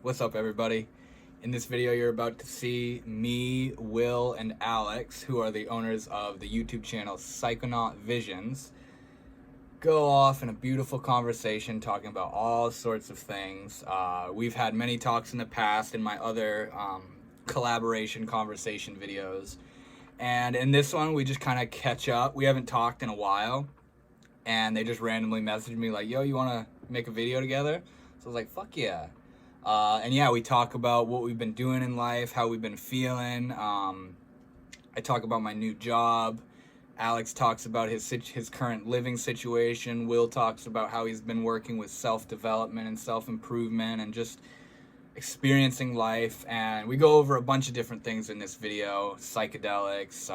What's up, everybody? In this video, you're about to see me, Will, and Alex, who are the owners of the YouTube channel PsychonautVisions, go off in a beautiful conversation talking about all sorts of things. We've had many talks in the past in my other collaboration conversation videos. And in this one, we just kind of catch up. We haven't talked in a while. And they just randomly messaged me like, yo, you want to make a video together? So I was like, fuck yeah. And yeah, we talk about what we've been doing in life, how we've been feeling. I talk about my new job. Alex talks about his current living situation. Will talks about how he's been working with self-development and self-improvement and just experiencing life. And we go over a bunch of different things in this video. Psychedelics.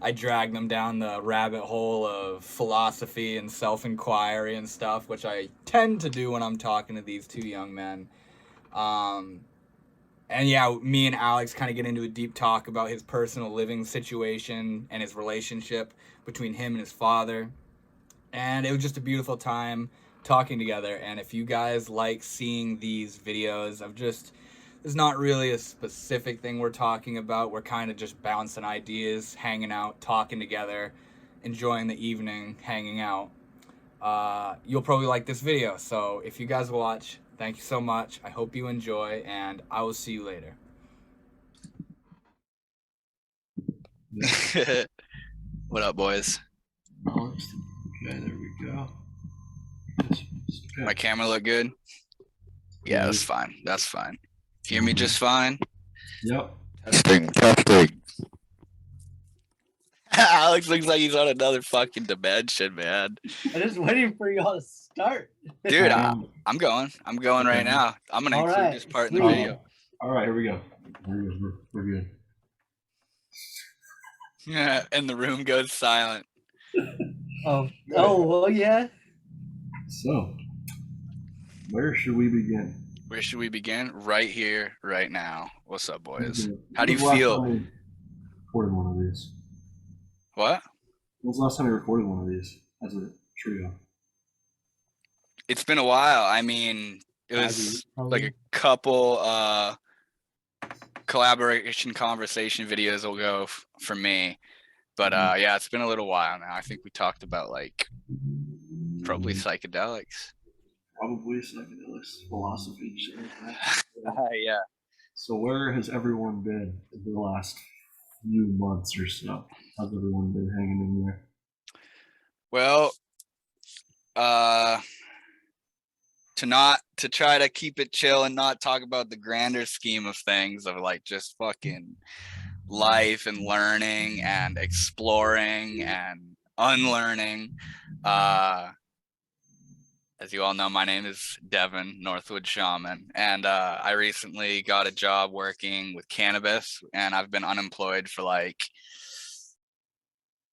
I drag them down the rabbit hole of philosophy and self-inquiry and stuff, which I tend to do when I'm talking to these two young men. And yeah, me and Alex kind of get into a deep talk about his personal living situation and his relationship between him and his father. And it was just a beautiful time talking together. And if you guys like seeing these videos of just, there's not really a specific thing we're talking about. We're kind of just bouncing ideas, hanging out, talking together, enjoying the evening, hanging out. You'll probably like this video. So if you guys watch, thank you so much. I hope you enjoy, and I will see you later. What up, boys? Okay, there we go. My camera look good? Yeah, that's fine. That's fine. Hear me just fine? Yep. Testing. Alex looks like he's on another fucking dimension, man. I'm just waiting for y'all to start. Dude, I'm going. I'm going right now. I'm gonna include this part in the video. All right, here we go. We're good. Yeah, and the room goes silent. Oh, well, yeah. So, where should we begin? Where should we begin? Right here, right now. What's up, boys? How do you feel? Recorded one of these. What? When was the last time we recorded one of these as a trio? It's been a while. I mean, it was like a couple collaboration conversation videos will go for me, but yeah, it's been a little while now. I think we talked about like probably psychedelics, philosophy, shit like that. yeah. So where has everyone been in the last few months or so? How's everyone been hanging in there? Well, to try to keep it chill and not talk about the grander scheme of things of like just fucking life and learning and exploring and unlearning. As you all know, my name is Devin, Northwood Shaman, and I recently got a job working with cannabis, and I've been unemployed for like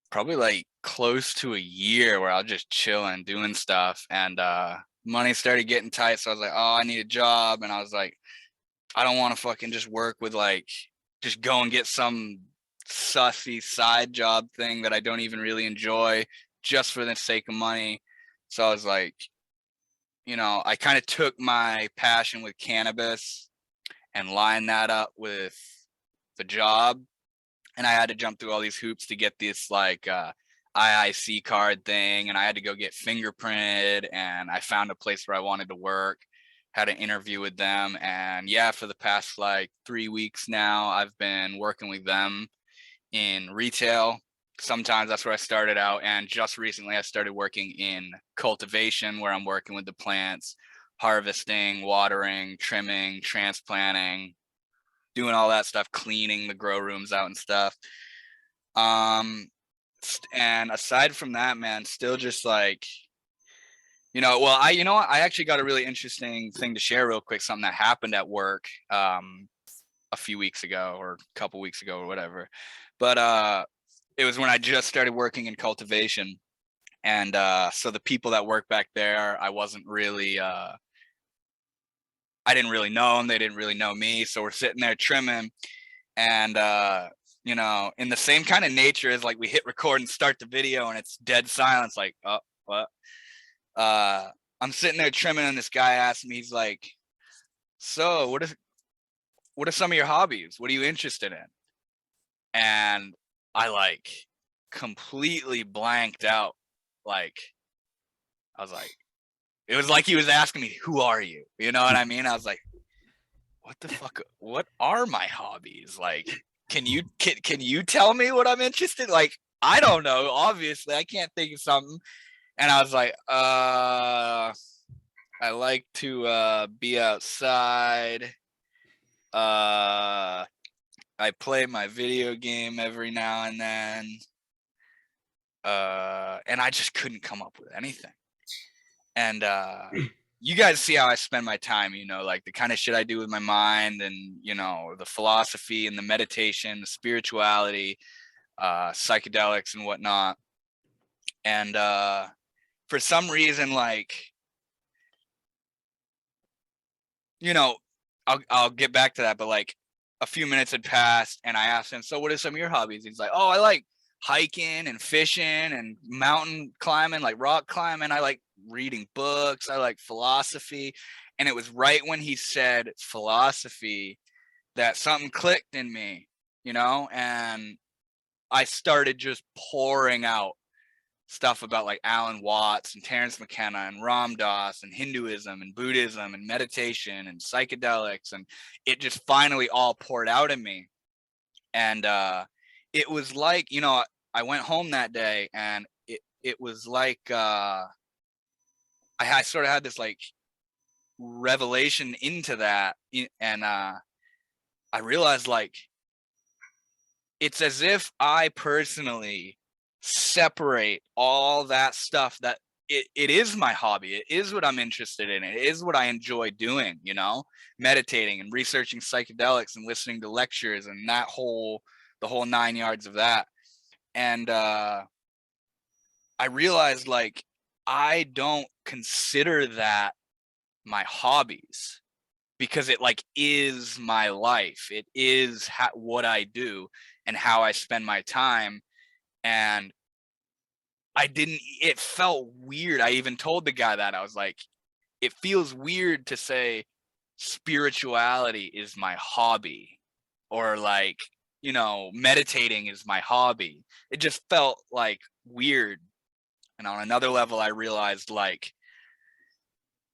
probably like close to a year where I was just chilling, doing stuff, and money started getting tight. So I was like, oh, I need a job. And I was like, I don't want to fucking just work with like, just go and get some sussy side job thing that I don't even really enjoy just for the sake of money. So I was like, you know, I kind of took my passion with cannabis and lined that up with the job. And I had to jump through all these hoops to get this like IIC card thing, and I had to go get fingerprinted, and I found a place where I wanted to work, had an interview with them, and yeah, for the past like 3 weeks now, I've been working with them in retail. Sometimes that's where I started out, and just recently I started working in cultivation, where I'm working with the plants, harvesting, watering, trimming, transplanting, doing all that stuff, cleaning the grow rooms out and stuff. And aside from that, man, still just like, you know, well, I actually got a really interesting thing to share real quick, something that happened at work a few weeks ago or a couple weeks ago or whatever. But it was when I just started working in cultivation. And so the people that work back there, I wasn't really, I didn't really know them. They didn't really know me. So we're sitting there trimming, and you know, in the same kind of nature as like we hit record and start the video and it's dead silence, like, oh, what? I'm sitting there trimming, and this guy asked me, he's like, so what are some of your hobbies? What are you interested in? And I like completely blanked out. Like, I was like, it was like he was asking me, who are you? You know what I mean? I was like, what the fuck? What are my hobbies? Like, can you tell me what I'm interested? Like, I don't know. Obviously, I can't think of something. And I was like, I like to be outside. I play my video game every now and then. And I just couldn't come up with anything. And you guys see how I spend my time, you know, like the kind of shit I do with my mind, and, you know, the philosophy and the meditation, the spirituality, psychedelics and whatnot. And for some reason, like, you know, I'll get back to that, but like a few minutes had passed and I asked him, so what are some of your hobbies? He's like, oh, I like hiking and fishing and mountain climbing, like rock climbing. I like reading books. I like philosophy. And it was right when he said philosophy that something clicked in me, you know, and I started just pouring out stuff about like Alan Watts and Terence McKenna and Ram Dass and Hinduism and Buddhism and meditation and psychedelics, and it just finally all poured out in me. And it was like, you know, I went home that day and it was like I sort of had this like revelation into that, and I realized like it's as if I personally separate all that stuff that it is my hobby. It is what I'm interested in. It is what I enjoy doing, you know, meditating and researching psychedelics and listening to lectures and the whole 9 yards of that. And I realized like I don't consider that my hobbies, because it like is my life. It is what I do and how I spend my time. And it felt weird. I even told the guy that. I was like, it feels weird to say spirituality is my hobby, or like, you know, meditating is my hobby. It just felt like weird. And on another level, I realized like,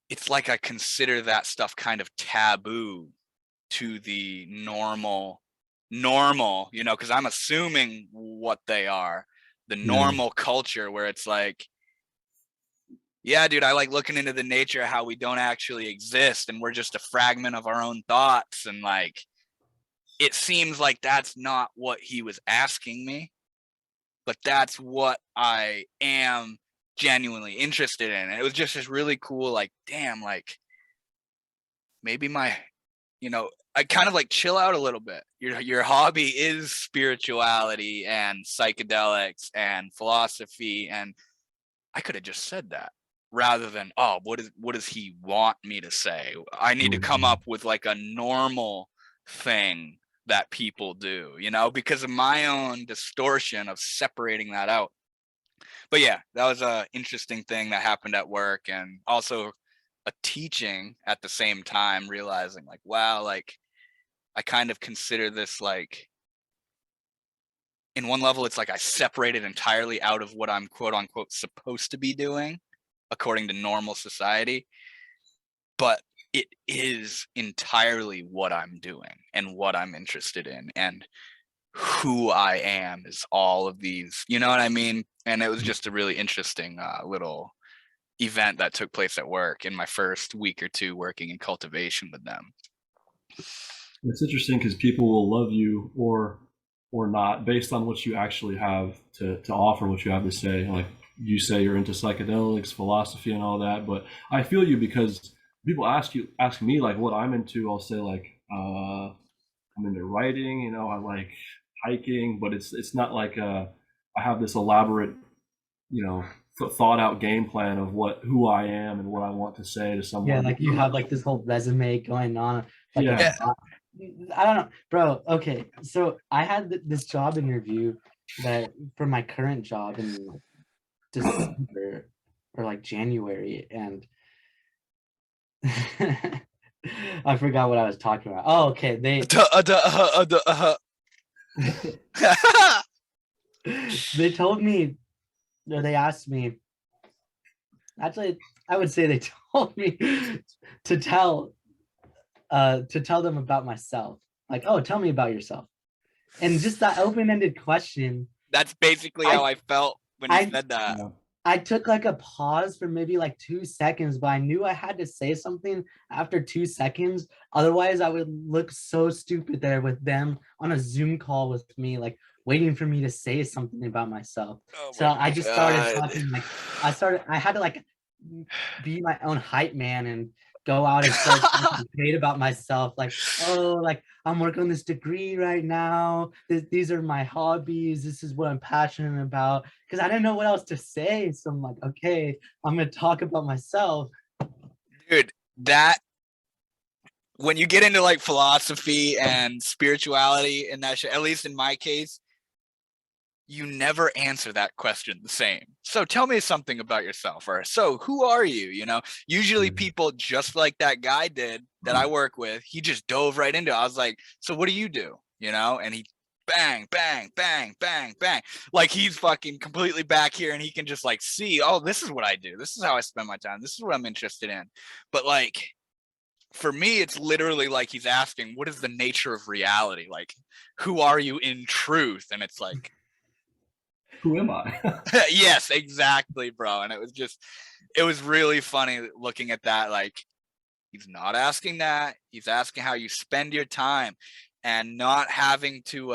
it's like I consider that stuff kind of taboo to the normal, you know, because I'm assuming what they are, the normal culture, where it's like, yeah, dude, I like looking into the nature of how we don't actually exist and we're just a fragment of our own thoughts. And like, it seems like that's not what he was asking me, but that's what I am genuinely interested in. And it was just this really cool, like, damn, like maybe my, you know, I kind of like chill out a little bit. Your hobby is spirituality and psychedelics and philosophy, and I could have just said that rather than, oh, what does he want me to say? I need to come up with like a normal thing that people do, you know, because of my own distortion of separating that out. But yeah, that was a interesting thing that happened at work, and also a teaching at the same time, realizing like, wow, like I kind of consider this like, in one level, it's like I separated entirely out of what I'm quote unquote supposed to be doing according to normal society, but it is entirely what I'm doing and what I'm interested in, and who I am is all of these, you know what I mean? And it was just a really interesting little event that took place at work in my first week or two working in cultivation with them. It's interesting because people will love you or not based on what you actually have to offer, what you have to say. Like you say you're into psychedelics, philosophy, and all that. But I feel you, because people ask me like what I'm into. I'll say like I'm into writing. You know, I like hiking, but it's not like I have this elaborate, you know, thought out game plan of who I am and what I want to say to someone. Yeah, like you have like this whole resume going on. Like Yeah. I don't know, bro. Okay, so I had this job interview that for my current job in December or like January, and I forgot what I was talking about. Oh, okay. They told me, or they asked me, actually, I would say they told me to tell them about myself. Like, oh, tell me about yourself. And just that open-ended question, That's basically how I felt when you I said that. Yeah. I took like a pause for maybe like 2 seconds, but I knew I had to say something after 2 seconds. Otherwise, I would look so stupid there with them on a Zoom call with me, like waiting for me to say something about myself. Oh So my I just started God. talking like I had to like be my own hype man and go out and start talking great about myself. Like, oh, like I'm working on this degree right now. These are my hobbies. This is what I'm passionate about. Because I didn't know what else to say. So I'm like, okay, I'm gonna talk about myself. Dude, that when you get into like philosophy and spirituality and that shit, at least in my case, you never answer that question the same. So tell me something about yourself, or so who are you? You know, usually people just like that guy did that I work with, he just dove right into it. I was like, so what do you do? You know, and he bang, bang, bang, bang, bang. Like he's fucking completely back here and he can just like see, oh, this is what I do. This is how I spend my time. This is what I'm interested in. But like for me, it's literally like he's asking, what is the nature of reality? Like, who are you in truth? And it's like, Who am I? yes, exactly, bro. And it was really funny looking at that. Like, he's not asking that. He's asking how you spend your time and not having to,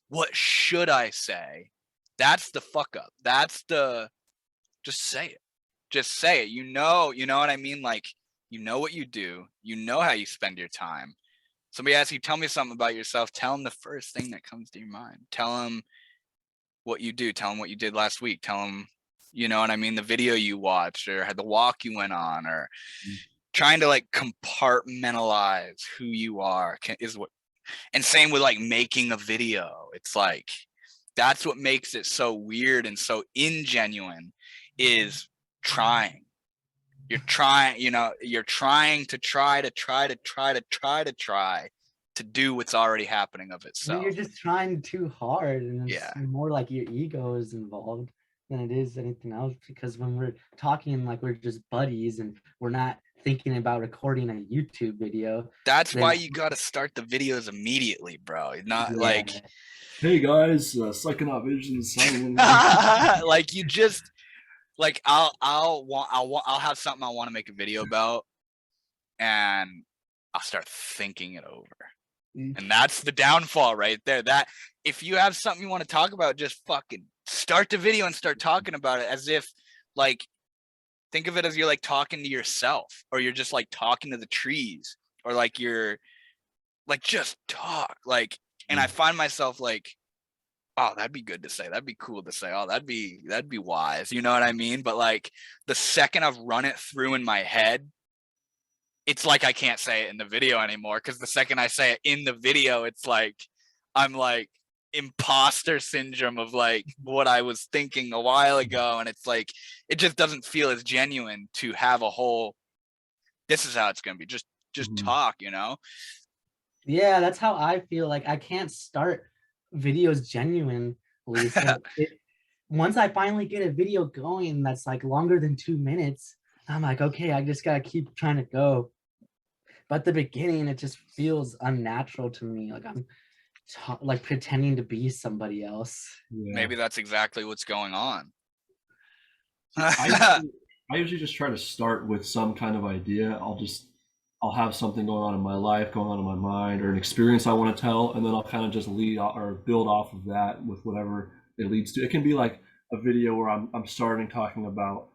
what should I say? That's the fuck up. Just say it. Just say it. You know what I mean? Like, you know what you do. You know how you spend your time. Somebody asks you, tell me something about yourself. Tell them the first thing that comes to your mind. Tell them what you do. Tell them what you did last week. Tell them, you know what I mean, the video you watched or had the walk you went on, or trying to like compartmentalize who you are is what. And same with like making a video. It's like that's what makes it so weird and so ingenuine is trying. You're trying, you're trying to try to do what's already happening of itself. You're just trying too hard, and it's Yeah. more like your ego is involved than it is anything else. Because when we're talking like we're just buddies and we're not thinking about recording a YouTube video, That's then why you got to start the videos immediately, bro. Not like, Hey guys, PsychonautVisions signing in. like you just like I'll have something I want to make a video about, and I'll start thinking it over. And that's the downfall right there. That if you have something you want to talk about, just fucking start the video and start talking about it as if like, think of it as you're like talking to yourself, or you're just like talking to the trees, or like you're like, just talk like. And I find myself like, oh, that'd be good to say. That'd be cool to say. Oh, that'd be wise. You know what I mean? But like the second I've run it through in my head, it's like I can't say it in the video anymore, because the second I say it in the video, it's like I'm like imposter syndrome of like what I was thinking a while ago, and it's like it just doesn't feel as genuine to have a whole, this is how it's gonna be, just talk, Yeah, that's how I feel. Like I can't start videos genuinely. So once I finally get a video going that's like longer than 2 minutes, I'm like, okay, I just gotta keep trying to go. But at the beginning, it just feels unnatural to me. Like I'm like pretending to be somebody else. Yeah. Maybe that's exactly what's going on. I usually just try to start with some kind of idea. I'll have something going on in my life, going on in my mind, or an experience I want to tell, and then I'll kind of just lead or build off of that with whatever it leads to. It can be like a video where I'm starting talking about,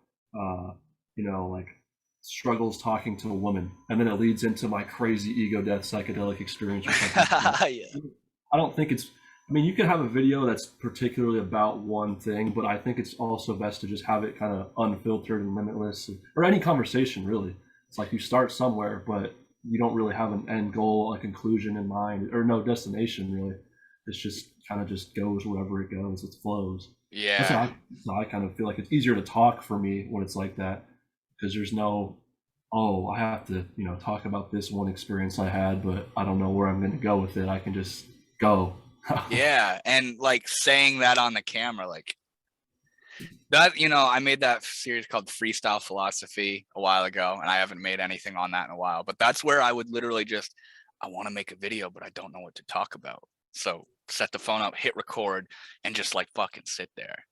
like struggles talking to a woman, and then it leads into my crazy ego death psychedelic experience or something. Yeah. I don't think it's. I mean, you can have a video that's particularly about one thing, but I think it's also best to just have it kind of unfiltered and limitless, or any conversation really. It's like you start somewhere, but you don't really have an end goal, a conclusion in mind, or no destination really. It's just kind of just goes wherever it goes. It flows. Yeah. That's how I kind of feel like it's easier to talk for me when it's like that, because there's no oh, I have to, you know, talk about this one experience I had, but I don't know where I'm going to go with it. I can just go. Yeah, and like saying that on the camera, like that, you know, I made that series called Freestyle Philosophy a while ago, and I haven't made anything on that in a while. But that's where I would literally just, I want to make a video, but I don't know what to talk about. So set the phone up, hit record, and just like fucking sit there.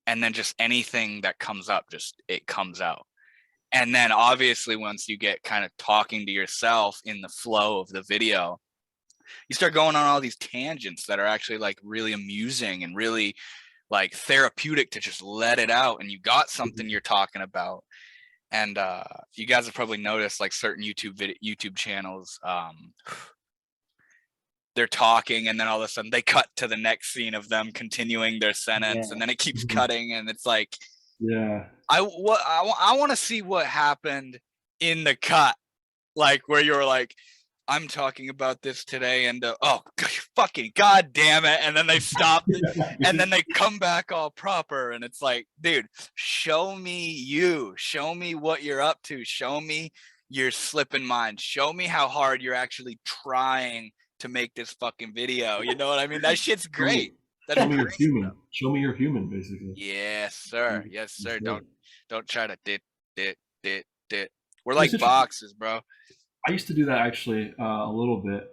And then just anything that comes up, just it comes out. And then obviously once you get kind of talking to yourself in the flow of the video, you start going on all these tangents that are actually like really amusing and really like therapeutic to just let it out, and you got something you're talking about. And you guys have probably noticed like certain YouTube channels, they're talking and then all of a sudden they cut to the next scene of them continuing their sentence, and then it keeps cutting, and it's like, Yeah. I want to see what happened in the cut, like where you're like, I'm talking about this today, and oh fucking god damn it, and then they stop and then they come back all proper, and it's like, dude, show me what you're up to, show me your slipping mind, show me how hard you're actually trying to make this fucking video, you know what I mean? That shit's great. That's Show me you're great. human. Show me you're human, basically. Yes, sir. Yes, sir. Sure. Don't try to dit. We're like boxes, bro. I used to do that actually a little bit.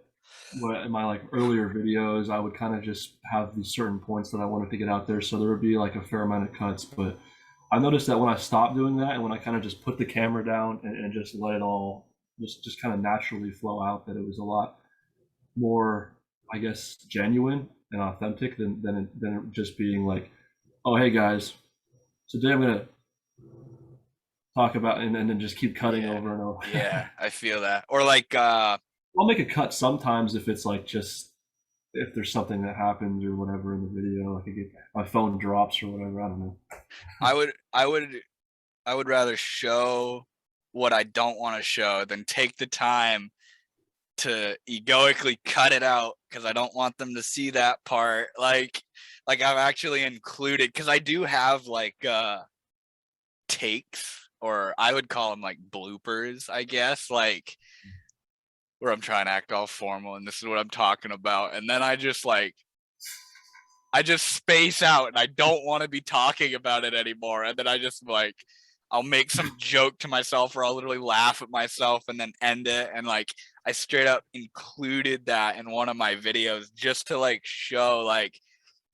In my like earlier videos, I would kind of just have these certain points that I wanted to get out there, so there would be like a fair amount of cuts. But I noticed that when I stopped doing that, and when I kind of just put the camera down and just let it all just kind of naturally flow out, that it was a lot more, I guess, genuine and authentic than it just being like, oh hey guys, today I'm gonna talk about, and then just keep cutting over and over. Yeah, I feel that. Or like I'll make a cut sometimes if it's like just if there's something that happens or whatever in the video, like my phone drops or whatever. I don't know. I would rather show what I don't want to show than take the time to egoically cut it out because I don't want them to see that part. Like I've actually included, because I do have like takes, or I would call them like bloopers, I guess, like where I'm trying to act all formal and this is what I'm talking about, and then I just space out and I don't want to be talking about it anymore, and then I just like, I'll make some joke to myself, or I'll literally laugh at myself and then end it. And like, I straight up included that in one of my videos just to like show like,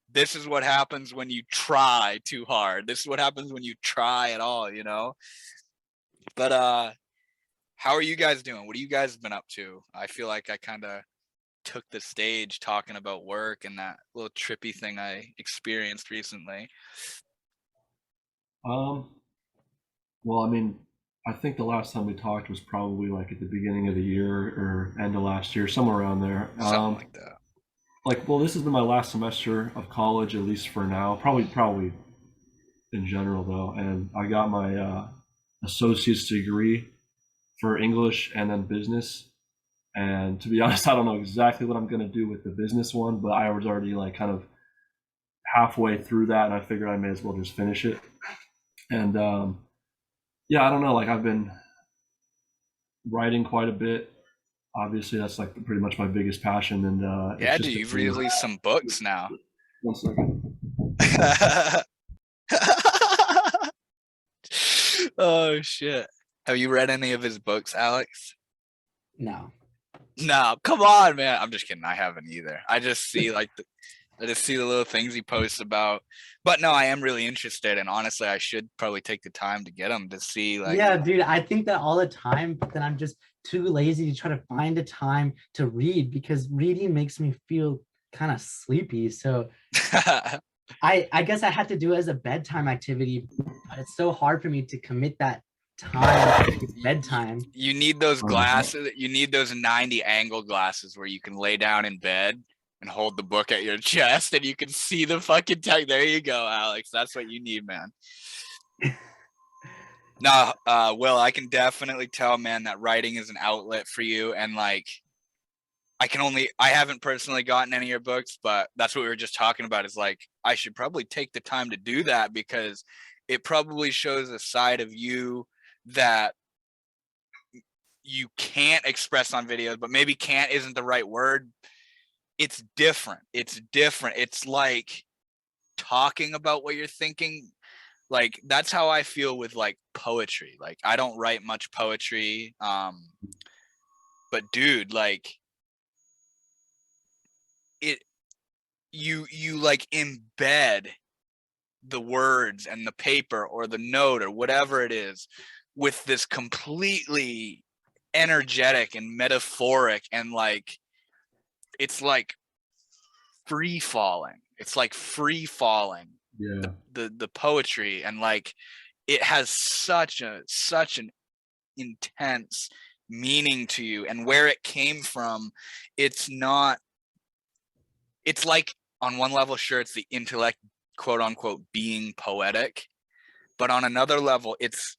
this is what happens when you try too hard. This is what happens when you try at all, you know? But how are you guys doing? What have you guys been up to? I feel like I kind of took the stage talking about work and that little trippy thing I experienced recently. Well, I mean, I think the last time we talked was probably like at the beginning of the year or end of last year, somewhere around there. Something like that. Like, well, this has been my last semester of college, at least for now. Probably in general though, and I got my associate's degree for English and then business. And to be honest, I don't know exactly what I'm going to do with the business one, but I was already like kind of halfway through that, and I figured I may as well just finish it. And yeah, I don't know. Like, I've been writing quite a bit. Obviously, that's like pretty much my biggest passion. And yeah, dude, you've released some books now. 1 second. Oh shit! Have you read any of his books, Alex? No. No, come on, man. I'm just kidding. I haven't either. I just see like I just see the little things he posts about. But no, I am really interested, and honestly, I should probably take the time to get them to see. Like, yeah, dude, I think that all the time, but then I'm just too lazy to try to find a time to read, because reading makes me feel kind of sleepy. So I guess I had to do it as a bedtime activity, but it's so hard for me to commit that time to bedtime. You need those glasses. You need those 90 angle glasses where you can lay down in bed and hold the book at your chest and you can see the fucking text. There you go, Alex. That's what you need, man. No, Will, I can definitely tell, man, that writing is an outlet for you. And like, I haven't personally gotten any of your books, but that's what we were just talking about, is like, I should probably take the time to do that, because it probably shows a side of you that you can't express on videos, but maybe can't isn't the right word. It's different. It's different. It's like talking about what you're thinking. Like that's how I feel with like poetry. Like I don't write much poetry. But dude, like you like embed the words and the paper or the note or whatever it is with this completely energetic and metaphoric, and like it's like free falling. It's like free falling. Yeah. The poetry, and like it has such an intense meaning to you, and where it came from, it's like on one level, sure, it's the intellect, quote unquote, being poetic, but on another level, it's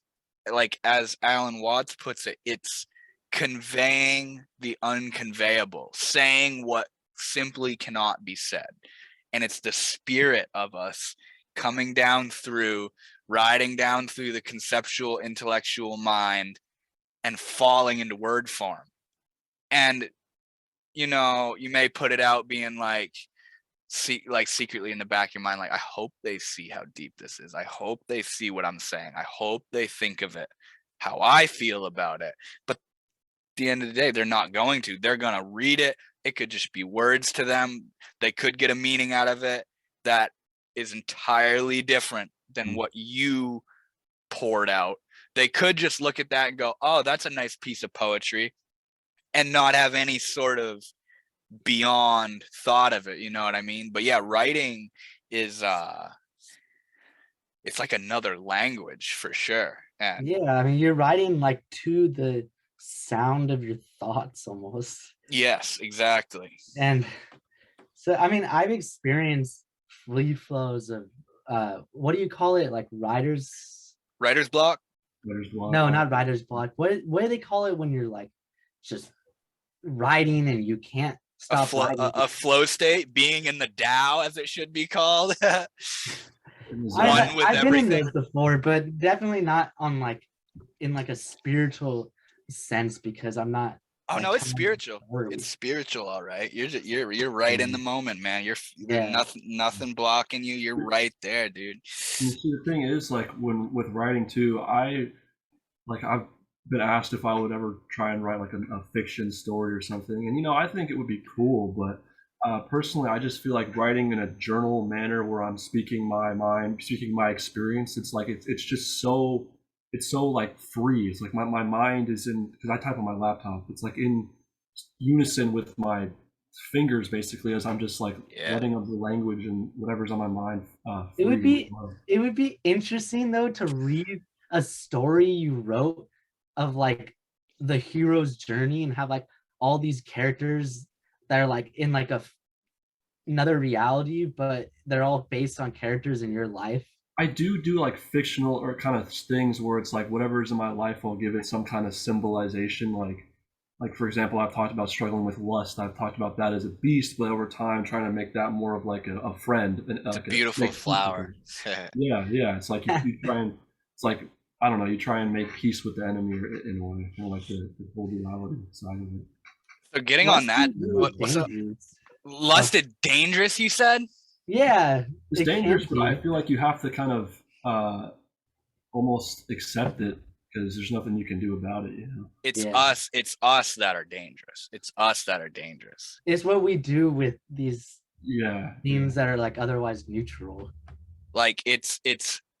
like, as Alan Watts puts it, it's conveying the unconveyable, saying what simply cannot be said. And it's the spirit of us coming down through, riding down through the conceptual, intellectual mind and falling into word form. And, you know, you may put it out being like, secretly in the back of your mind, like, I hope they see how deep this is. I hope they see what I'm saying. I hope they think of it how I feel about it. But at the end of the day, they're not going to. They're going to read it. It could just be words to them. They could get a meaning out of it that is entirely different than what you poured out. They could just look at that and go, oh, that's a nice piece of poetry, and not have any sort of beyond thought of it, you know what I mean? But yeah, writing is it's like another language for sure. And Yeah, I mean, you're writing like to the sound of your thoughts almost. yes, exactly. And so, I mean, I've experienced free flows of what do you call it? Like writer's block. No, not writer's block. What do they call it when you're like just writing and you can't stop writing? A flow state, being in the Tao, as it should be called. I've been in those before, but definitely not on like in like a spiritual sense, because I'm not. Oh like, no, it's spiritual. It's spiritual, all right. You're right in the moment, man. Nothing blocking you. You're right there, dude. And see, the thing is, like with writing too, I've been asked if I would ever try and write like a fiction story or something, and I think it would be cool, but personally, I just feel like writing in a journal manner where I'm speaking my mind, speaking my experience. It's like it's just so like free. It's like my mind is in, because I type on my laptop. It's like in unison with my fingers, basically, as I'm just like letting up the language and whatever's on my mind. It would be interesting though to read a story you wrote of like the hero's journey and have like all these characters that are like in like another reality, but they're all based on characters in your life. I do like fictional or kind of things where it's like whatever's in my life, I'll give it some kind of symbolization. Like for example, I've talked about struggling with lust. I've talked about that as a beast, but over time trying to make that more of like a friend. It's like a beautiful flower. Yeah. It's like you try and, it's like, I don't know, you try and make peace with the enemy in a way, kind of like the whole duality side of it. So getting on that, lust is dangerous, you said? Yeah, it's dangerous, but I feel like you have to kind of almost accept it, because there's nothing you can do about it, It's us that are dangerous. It's us that are dangerous. It's what we do with these themes that are like otherwise neutral. Like it's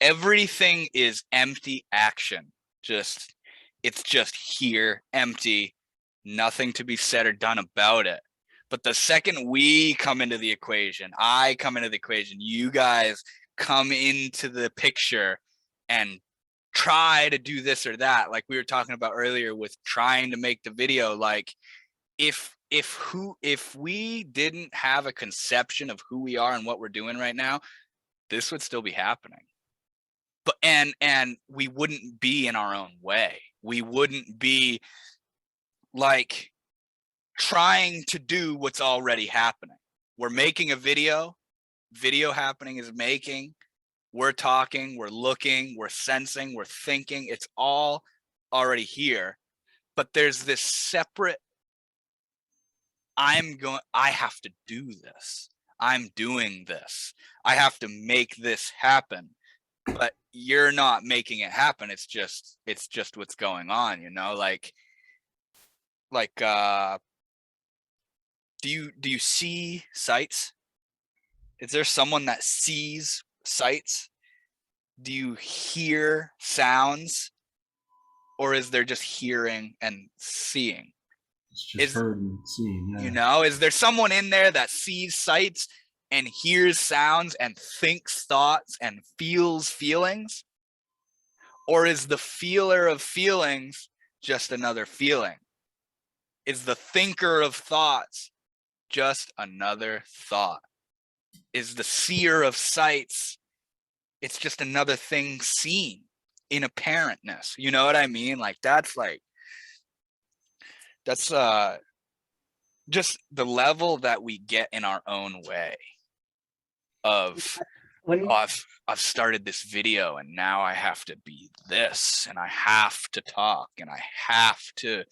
everything is empty action. It's just here, empty, nothing to be said or done about it. But the second we come into the equation, I come into the equation, you guys come into the picture and try to do this or that, like we were talking about earlier with trying to make the video, like if we didn't have a conception of who we are and what we're doing right now, this would still be happening. But and we wouldn't be in our own way. We wouldn't be like trying to do what's already happening. We're making a video happening is making, we're talking, we're looking, we're sensing, we're thinking. It's all already here. but there's this separate, I have to do this. I'm doing this. I have to make this happen. But you're not making it happen. It's just what's going on, you know? Like do you see sights? Is there someone that sees sights? Do you hear sounds? Or is there just hearing and seeing? It's just heard and seen. Yeah. You know, is there someone in there that sees sights and hears sounds and thinks thoughts and feels feelings? Or is the feeler of feelings just another feeling? Is the thinker of thoughts just another thought? Is the seer of sights, it's just another thing seen in apparentness? You know what I mean? Like that's just the level that we get in our own way of, I've started this video and now I have to be this and I have to talk and I have to.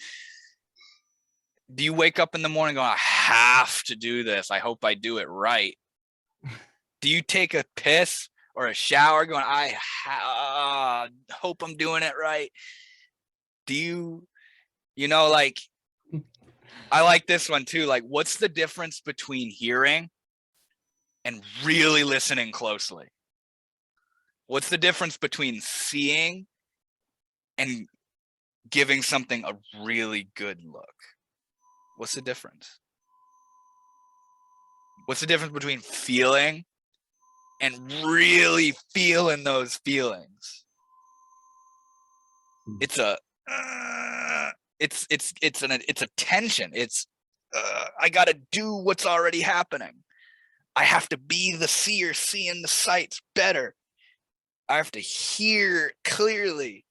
Do you wake up in the morning going, I have to do this, I hope I do it right? Do you take a piss or a shower going, I hope I'm doing it right? Do you know, like, I like this one too. Like, what's the difference between hearing and really listening closely? What's the difference between seeing and giving something a really good look? What's the difference? What's the difference between feeling and really feeling those feelings? It's a tension. It's I gotta do what's already happening. I have to be the seer, seeing the sights better. I have to hear clearly,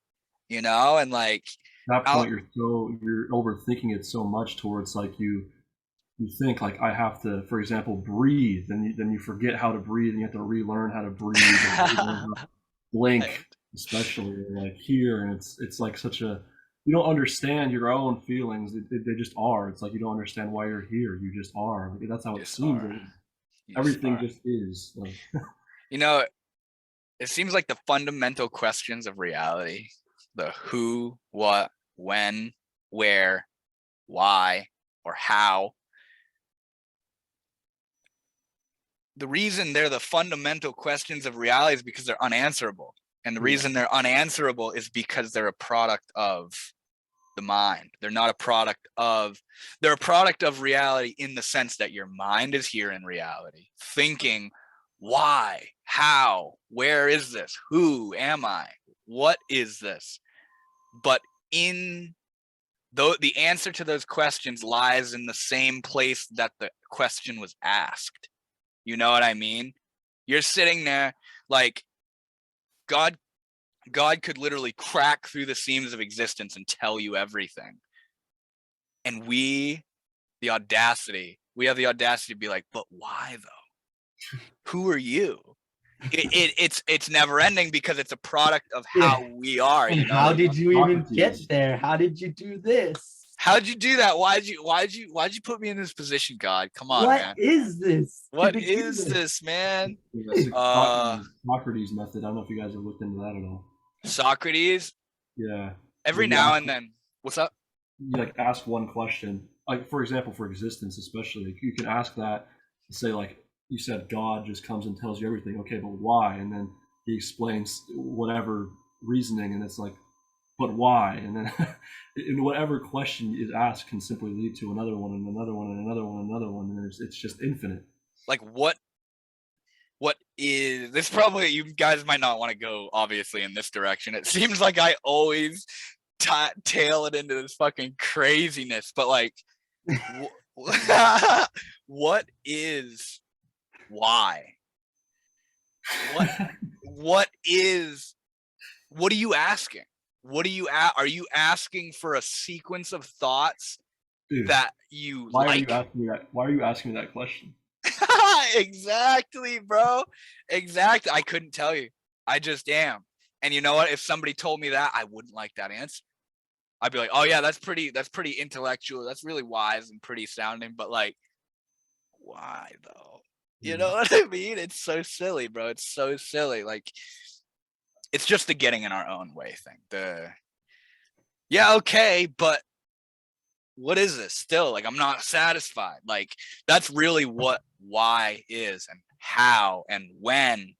you know, and like at that point you're overthinking it so much towards like you think like I have to, for example, breathe, and then you forget how to breathe and you have to relearn how to breathe and how to blink, especially like here. And it's like such a, you don't understand your own feelings. They just are. It's like you don't understand why you're here. You just are. That's how it seems. Everything just is. Like, you know, it seems like the fundamental questions of reality, the who, what, when, where, why, or how, the reason they're the fundamental questions of reality is because they're unanswerable. And the reason they're unanswerable is because they're a product of the mind. They're not a product of, they're a product of reality in the sense that your mind is here in reality, thinking, why, how, where is this? Who am I? What is this? But the answer to those questions lies in the same place that the question was asked. You know what I mean? You're sitting there like God could literally crack through the seams of existence and tell you everything. And we have the audacity to be like, but why though? Who are you? It's never ending because it's a product of how we are. And you know? How did you even get there? How did you do this? How'd you do that? Why'd you put me in this position, God? Come on, man. What is this? What is this, man? Socrates method. I don't know if you guys have looked into that at all. Socrates? Yeah. Every now and then. What's up? You like ask one question. Like, for example, for existence especially, like, you can ask that and say, like, you said God just comes and tells you everything. Okay, but why? And then he explains whatever reasoning, and it's like, but why? And then in whatever question is asked can simply lead to another one and another one and another one and another one, and it's just infinite. Like, what is this? Probably you guys might not want to go obviously in this direction. It seems like I always tail it into this fucking craziness, but like what is why? What are you asking? Are you asking for a sequence of thoughts? Dude, that you why are you asking me that? Why are you asking me that question? Exactly, bro. Exactly. I couldn't tell you. I just am. And you know what? If somebody told me that, I wouldn't like that answer. I'd be like, oh yeah, that's pretty intellectual, that's really wise and pretty sounding, but like, why though? You know what I mean? It's so silly, bro. It's so silly. Like, it's just the getting in our own way thing. Yeah, okay, but what is this still? Like, I'm not satisfied. Like, that's really what why is, and how and when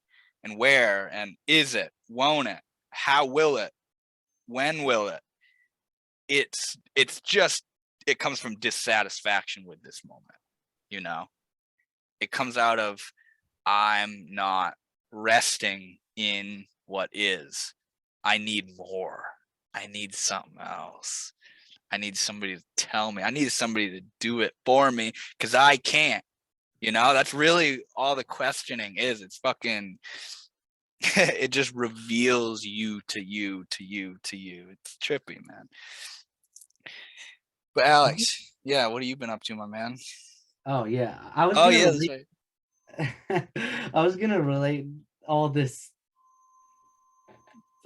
and where, and is it, won't it, how will it, when will it? It's just, it comes from dissatisfaction with this moment, you know? It comes out of, I'm not resting in what is. I need more. I need something else. I need somebody to tell me. I need somebody to do it for me, because I can't. You know, that's really all the questioning is. It's fucking, it just reveals you to you to you to you. It's trippy, man. But Alex, yeah, what have you been up to, my man? Oh yeah, I was Oh gonna yeah, that's right. I was gonna relate all this.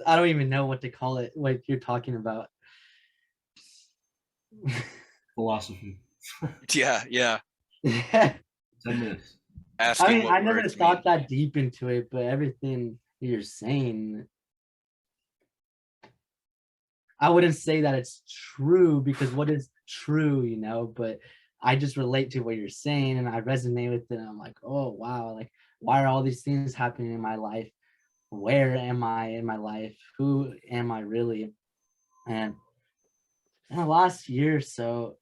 I don't even know what to call it. What you're talking about. Philosophy. Yeah. 10 minutes. Asking I mean, what I never words thought mean. that deep into it, but everything you're saying, I wouldn't say that it's true, because what is true, you know? But I just relate to what you're saying, and I resonate with it. And I'm like, oh wow, like why are all these things happening in my life? Where am I in my life? Who am I really? And in the last year or so,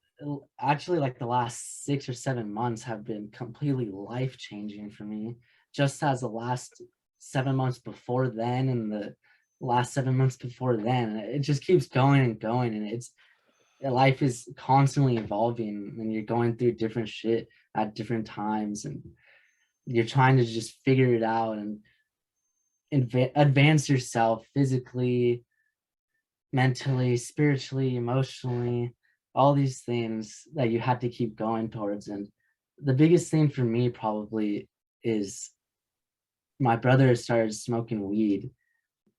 actually like the last 6 or 7 months have been completely life-changing for me, just as the last 7 months before then and the last 7 months before then. It just keeps going and going, and life is constantly evolving, and you're going through different shit at different times, and you're trying to just figure it out and advance yourself physically, mentally, spiritually, emotionally, all these things that you had to keep going towards. And the biggest thing for me probably is my brother started smoking weed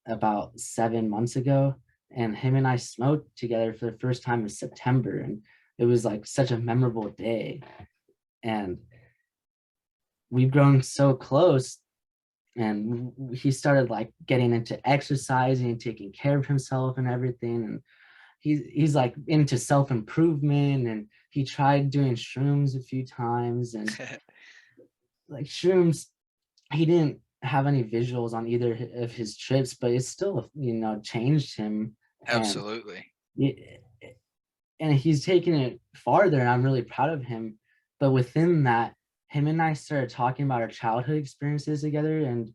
about 7 months ago, and him and I smoked together for the first time in September, and it was like such a memorable day. And we've grown so close, and he started like getting into exercising and taking care of himself and everything. And he's like into self-improvement, and he tried doing shrooms a few times. And like shrooms, he didn't have any visuals on either of his trips, but it still, you know, changed him. And Absolutely. and he's taken it farther, and I'm really proud of him. But within that, him and I started talking about our childhood experiences together, and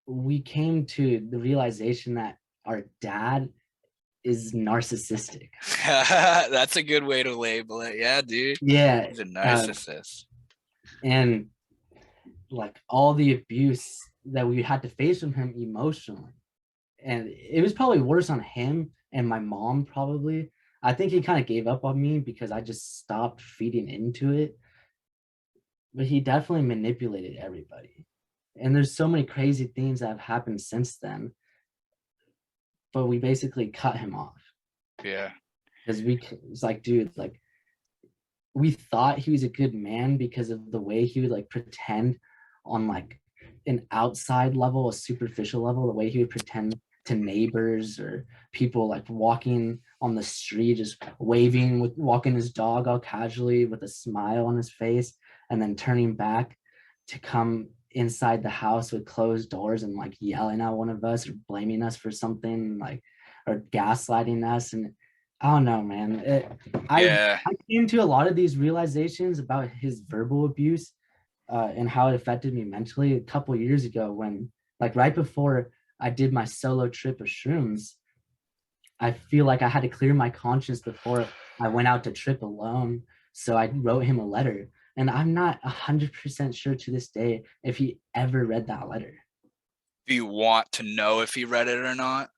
we came to the realization that our dad is narcissistic. That's a good way to label it. Yeah, dude. Yeah. He's a narcissist. And like all the abuse that we had to face from him emotionally. And it was probably worse on him and my mom, probably. I think he kind of gave up on me because I just stopped feeding into it. But he definitely manipulated everybody. And there's so many crazy things that have happened since then. But we basically cut him off. Yeah. Because it's like, dude, like we thought he was a good man because of the way he would like pretend on like an outside level, a superficial level, the way he would pretend to neighbors or people like walking on the street, just waving, with walking his dog all casually with a smile on his face, and then turning back to come inside the house with closed doors and like yelling at one of us or blaming us for something, like, or gaslighting us. And I don't know, man. I came to a lot of these realizations about his verbal abuse and how it affected me mentally a couple of years ago, when like right before I did my solo trip of shrooms. I feel like I had to clear my conscience before I went out to trip alone. So I wrote him a letter, and I'm not 100% sure to this day if he ever read that letter. Do you want to know if he read it or not?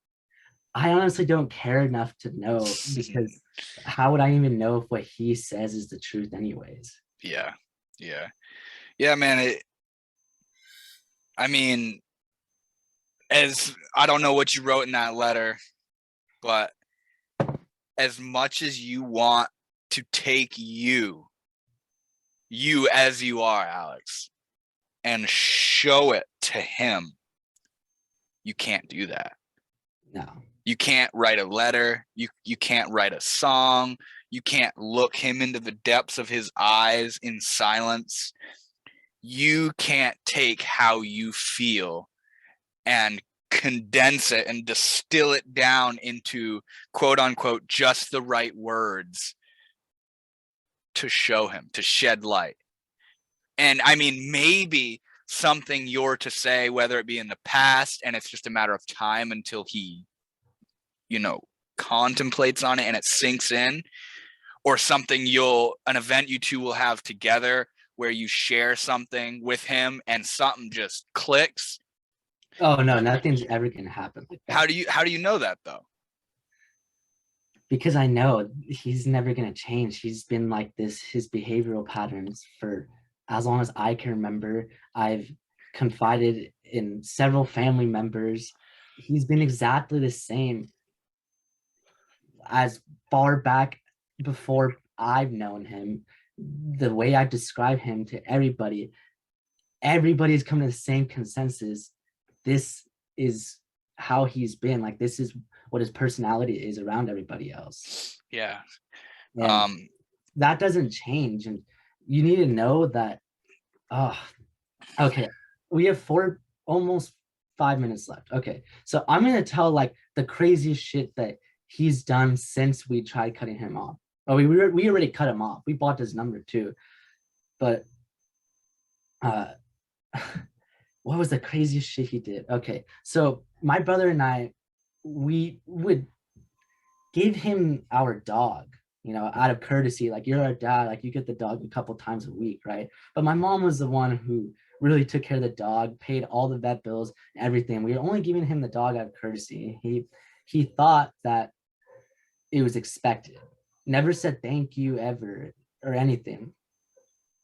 I honestly don't care enough to know, because how would I even know if what he says is the truth anyways? Yeah, man. I mean, as I don't know what you wrote in that letter, but as much as you want to take you as you are, Alex, and show it to him, you can't do that. No. You can't write a letter. You can't write a song. You can't look him into the depths of his eyes in silence. You can't take how you feel and condense it and distill it down into quote unquote just the right words to show him, to shed light. And I mean, maybe something you're to say, whether it be in the past and it's just a matter of time until he, you know, contemplates on it and it sinks in, or something an event you two will have together where you share something with him and something just clicks. Oh no, nothing's ever gonna happen like that. How do you know that though? Because I know he's never gonna change. He's been like this, his behavioral patterns, for as long as I can remember. I've confided in several family members. He's been exactly the same as far back before I've known him. The way I describe him to everybody's come to the same consensus. This is how he's been. Like, this is what his personality is around everybody else. Yeah. And that doesn't change. And you need to know that, okay, we have almost 5 minutes left. Okay, so I'm going to tell like the craziest shit that he's done since we tried cutting him off. Oh, we already cut him off. We blocked his number too. But what was the craziest shit he did? Okay, so my brother and I, we would give him our dog, you know, out of courtesy. Like, you're our dad, like you get the dog a couple times a week, right? But my mom was the one who really took care of the dog, paid all the vet bills, everything. We were only giving him the dog out of courtesy. He thought that it was expected. Never said thank you ever or anything.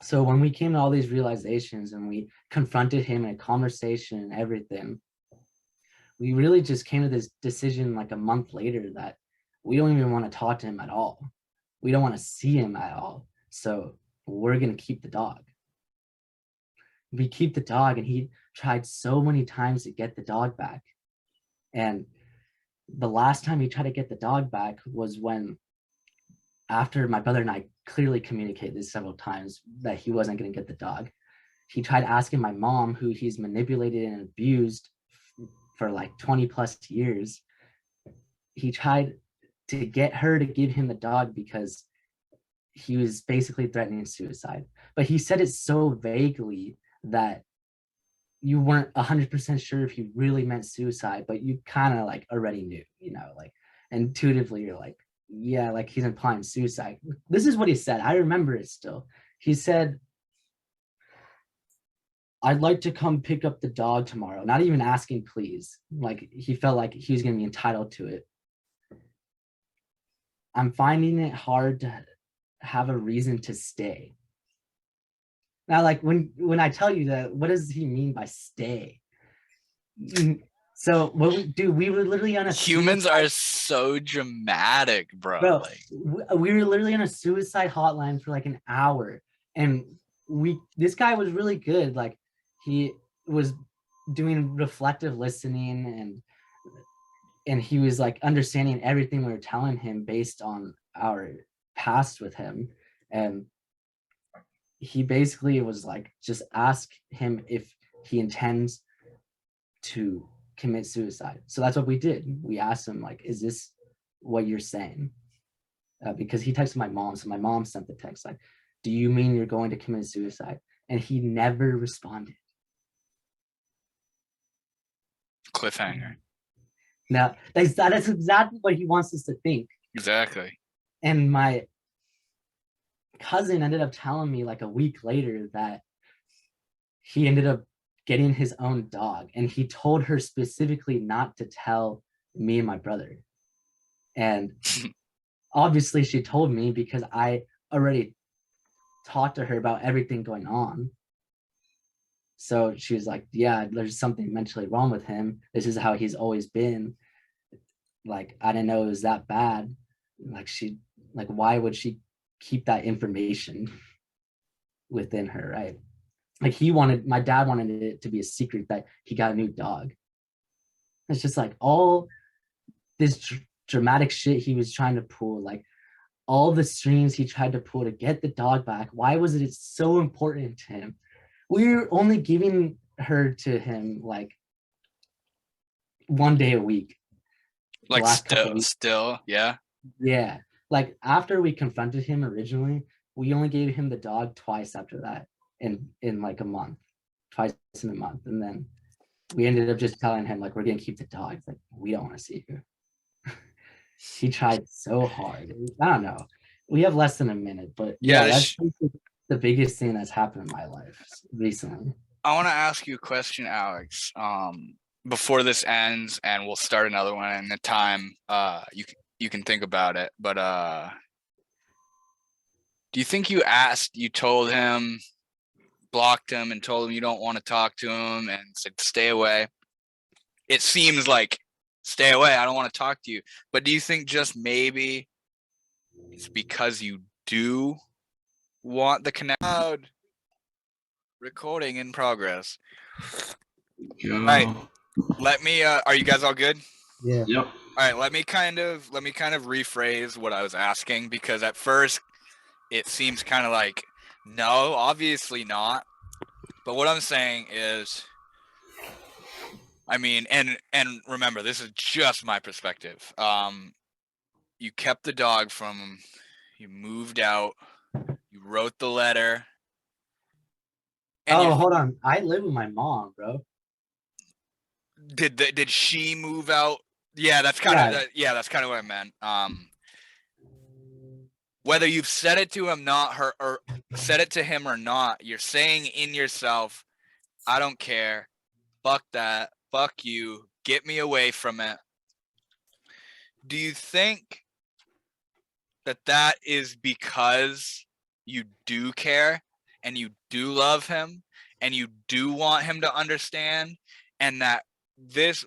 So when we came to all these realizations and we confronted him in a conversation and everything, we really just came to this decision like a month later that we don't even want to talk to him at all. We don't want to see him at all. So we're going to keep the dog. We keep the dog, and he tried so many times to get the dog back. And the last time he tried to get the dog back was when, after my brother and I clearly communicated this several times that he wasn't going to get the dog, he tried asking my mom, who he's manipulated and abused for like 20 plus years. He tried to get her to give him the dog because he was basically threatening suicide. But he said it so vaguely that you weren't 100% sure if he really meant suicide, but you kind of like already knew, you know, like intuitively you're like, yeah, like he's implying suicide. This is what he said. I remember it still. He said, I'd like to come pick up the dog tomorrow. Not even asking, please. Like, he felt like he was going to be entitled to it. I'm finding it hard to have a reason to stay. Now, like, when I tell you that, what does he mean by stay? So what we do, we were literally on a Humans are so dramatic, bro. Like, we were literally on a suicide hotline for like an hour, and this guy was really good. Like, he was doing reflective listening, and he was like understanding everything we were telling him based on our past with him. And he basically was like, just ask him if he intends to commit suicide. So that's what we did. We asked him, like, is this what you're saying? Because he texted my mom, so my mom sent the text like, do you mean you're going to commit suicide? And he never responded. cliffhanger. Now, that is exactly what he wants us to think. Exactly. And my cousin ended up telling me like a week later that he ended up getting his own dog, and he told her specifically not to tell me and my brother. And obviously she told me because I already talked to her about everything going on. So she was like, yeah, there's something mentally wrong with him. This is how he's always been. Like, I didn't know it was that bad. like why would she keep that information within her, right? Like my dad wanted it to be a secret that he got a new dog. It's just like all this dramatic shit he was trying to pull, like all the strings he tried to pull to get the dog back. Why was it so important to him? We were only giving her to him like one day a week. Like still, yeah. Yeah. Like after we confronted him originally, we only gave him the dog twice after that in like a month, twice in a month. And then we ended up just telling him like, we're going to keep the dog. It's like, we don't want to see you. He tried so hard. I don't know. We have less than a minute, but yeah, that's the biggest thing that's happened in my life recently. I want to ask you a question, Alex. Before this ends, and we'll start another one in the time you can think about it. But do you think you told him, blocked him, and told him you don't want to talk to him, and said stay away? It seems like stay away. I don't want to talk to you. But do you think just maybe it's because you do want the connection? Recording in progress. Go. All right. Let me are you guys all good? Yeah. Yep. All right, let me kind of rephrase what I was asking, because at first it seems kind of like no, obviously not. But what I'm saying is, I mean, and remember, this is just my perspective. You kept the dog from him, you moved out, you wrote the letter. And hold on. I live with my mom, bro. Did she move out? Yeah, that's kind of that's kind of what I meant. Whether you've said it to him or said it to him or not, you're saying in yourself, I don't care. Fuck that. Fuck you. Get me away from it. Do you think that is because you do care and you do love him and you do want him to understand, and that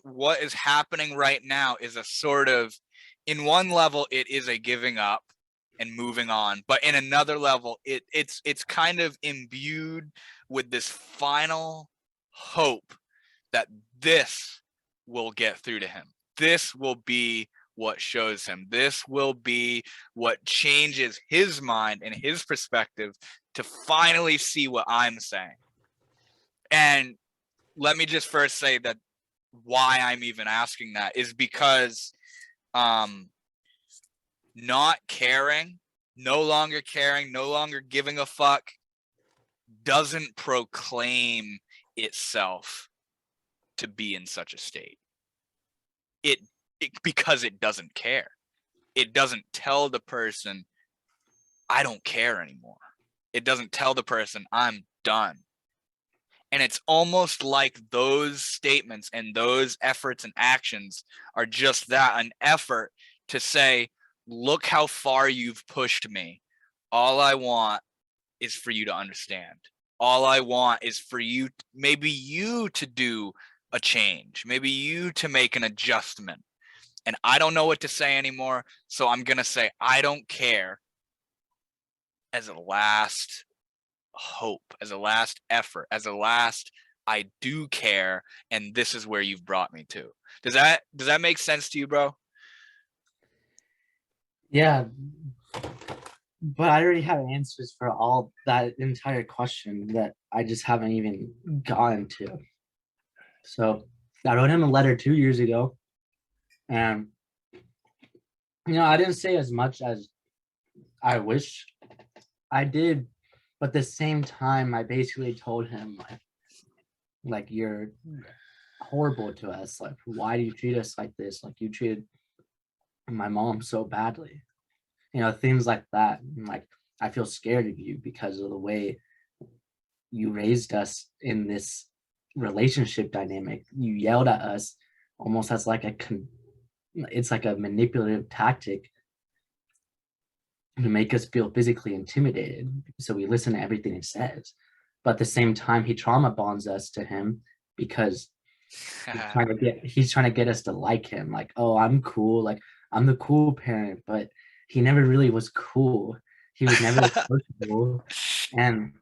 what is happening right now is a sort of, in one level, it is a giving up and moving on, but in another level, it's kind of imbued with this final hope that this will get through to him. This will be what shows him. This will be what changes his mind and his perspective to finally see what I'm saying. And let me just first say that why I'm even asking that is because not caring, no longer giving a fuck, doesn't proclaim itself to be in such a state. It because it doesn't care. It doesn't tell the person, I don't care anymore. It doesn't tell the person, I'm done. And it's almost like those statements and those efforts and actions are just that, an effort to say, look how far you've pushed me. All I want is for you to understand. All I want is for you, maybe you to do a change, maybe you to make an adjustment. And I don't know what to say anymore. So I'm going to say, I don't care, as a last hope, as a last effort, as a last, I do care. And this is where you've brought me to. Does that make sense to you, bro? Yeah, but I already have answers for all that entire question that I just haven't even gotten to. So I wrote him a letter 2 years ago, and I didn't say as much as I wish I did, but at the same time, I basically told him like you're horrible to us. Like, why do you treat us like this? Like, you treated my mom so badly. Things like that. And, like, I feel scared of you because of the way you raised us in this relationship dynamic. You yelled at us almost as like it's like a manipulative tactic to make us feel physically intimidated. So we listen to everything he says. But at the same time, he trauma bonds us to him because he's trying to get us to like him. Like, oh, I'm cool. Like, I'm the cool parent. But he never really was cool. He was never approachable, and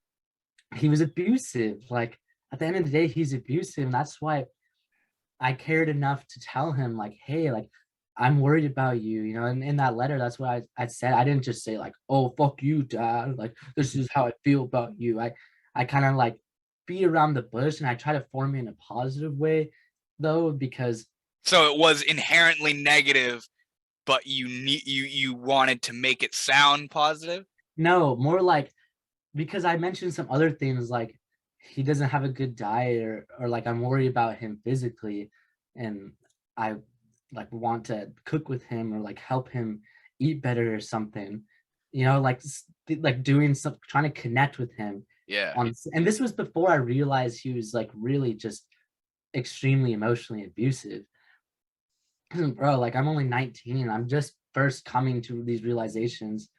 he was abusive. Like at the end of the day, he's abusive, and that's why I cared enough to tell him, like, hey, like, I'm worried about you, you know. And in that letter, that's what I said. I didn't just say like, oh, fuck you, dad. Like, this is how I feel about you. I kind of like beat around the bush, and I try to form it in a positive way, though, because So it was inherently negative, but you wanted to make it sound positive? no, more like because I mentioned some other things like he doesn't have a good diet, or like I'm worried about him physically, and I like want to cook with him or like help him eat better or something, you know, like doing some trying to connect with him Yeah. on. And this was before I realized he was like really just extremely emotionally abusive. Bro, like I'm only 19, I'm just first coming to these realizations,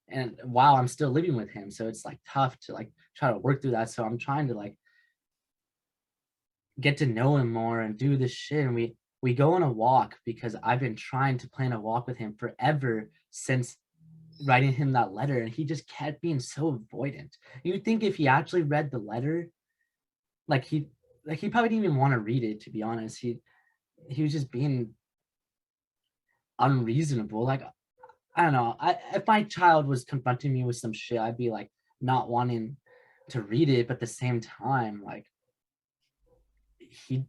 and wow, I'm still living with him, so it's like tough to like try to work through that. So I'm trying to like get to know him more and do this shit. And we go on a walk because I've been trying to plan a walk with him forever since writing him that letter, and he just kept being so avoidant. You'd think if he actually read the letter, like he probably didn't even want to read it, to be honest. He was just being unreasonable. Like I don't know. If my child was confronting me with some shit, I'd be like not wanting to read it, but at the same time, like he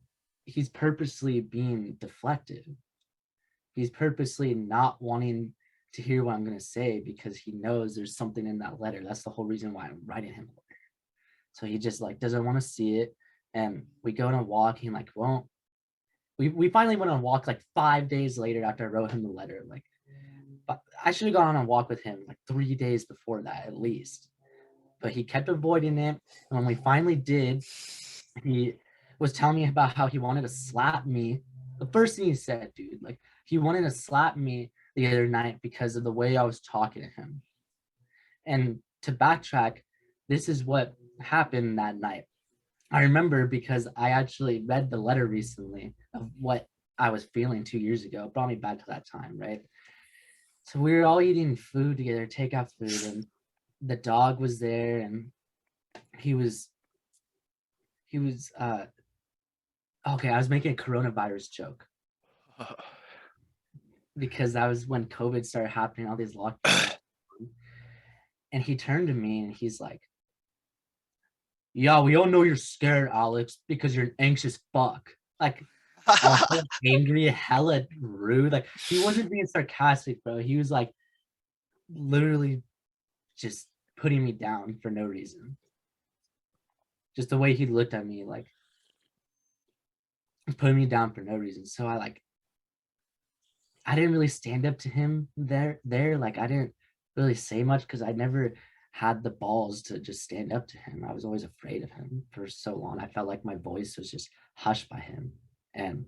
he's purposely being deflective. He's purposely not wanting to hear what I'm gonna say because he knows there's something in that letter. That's the whole reason why I'm writing him a letter. So he just like doesn't want to see it. And we go on a walk, and like, well, we finally went on a walk like 5 days later after I wrote him the letter. Like, but I should have gone on a walk with him like 3 days before that at least. But he kept avoiding it. And when we finally did, he was telling me about how he wanted to slap me. The first thing he said, dude, like he wanted to slap me the other night because of the way I was talking to him. And to backtrack, this is what happened that night. I remember because I actually read the letter recently of what I was feeling 2 years ago. It brought me back to that time, right? So we were all eating food together, takeout food, and the dog was there, and he was okay, I was making a coronavirus joke because that was when COVID started happening, all these lockdowns. And he turned to me and he's like, yeah, we all know you're scared, Alex, because you're an anxious fuck. Like hella angry, hella rude. Like he wasn't being sarcastic, bro. He was like literally just putting me down for no reason. Just the way he looked at me, like putting me down for no reason. So I didn't really stand up to him there. Like I didn't really say much because I never had the balls to just stand up to him. I was always afraid of him for so long. I felt like my voice was just hushed by him. And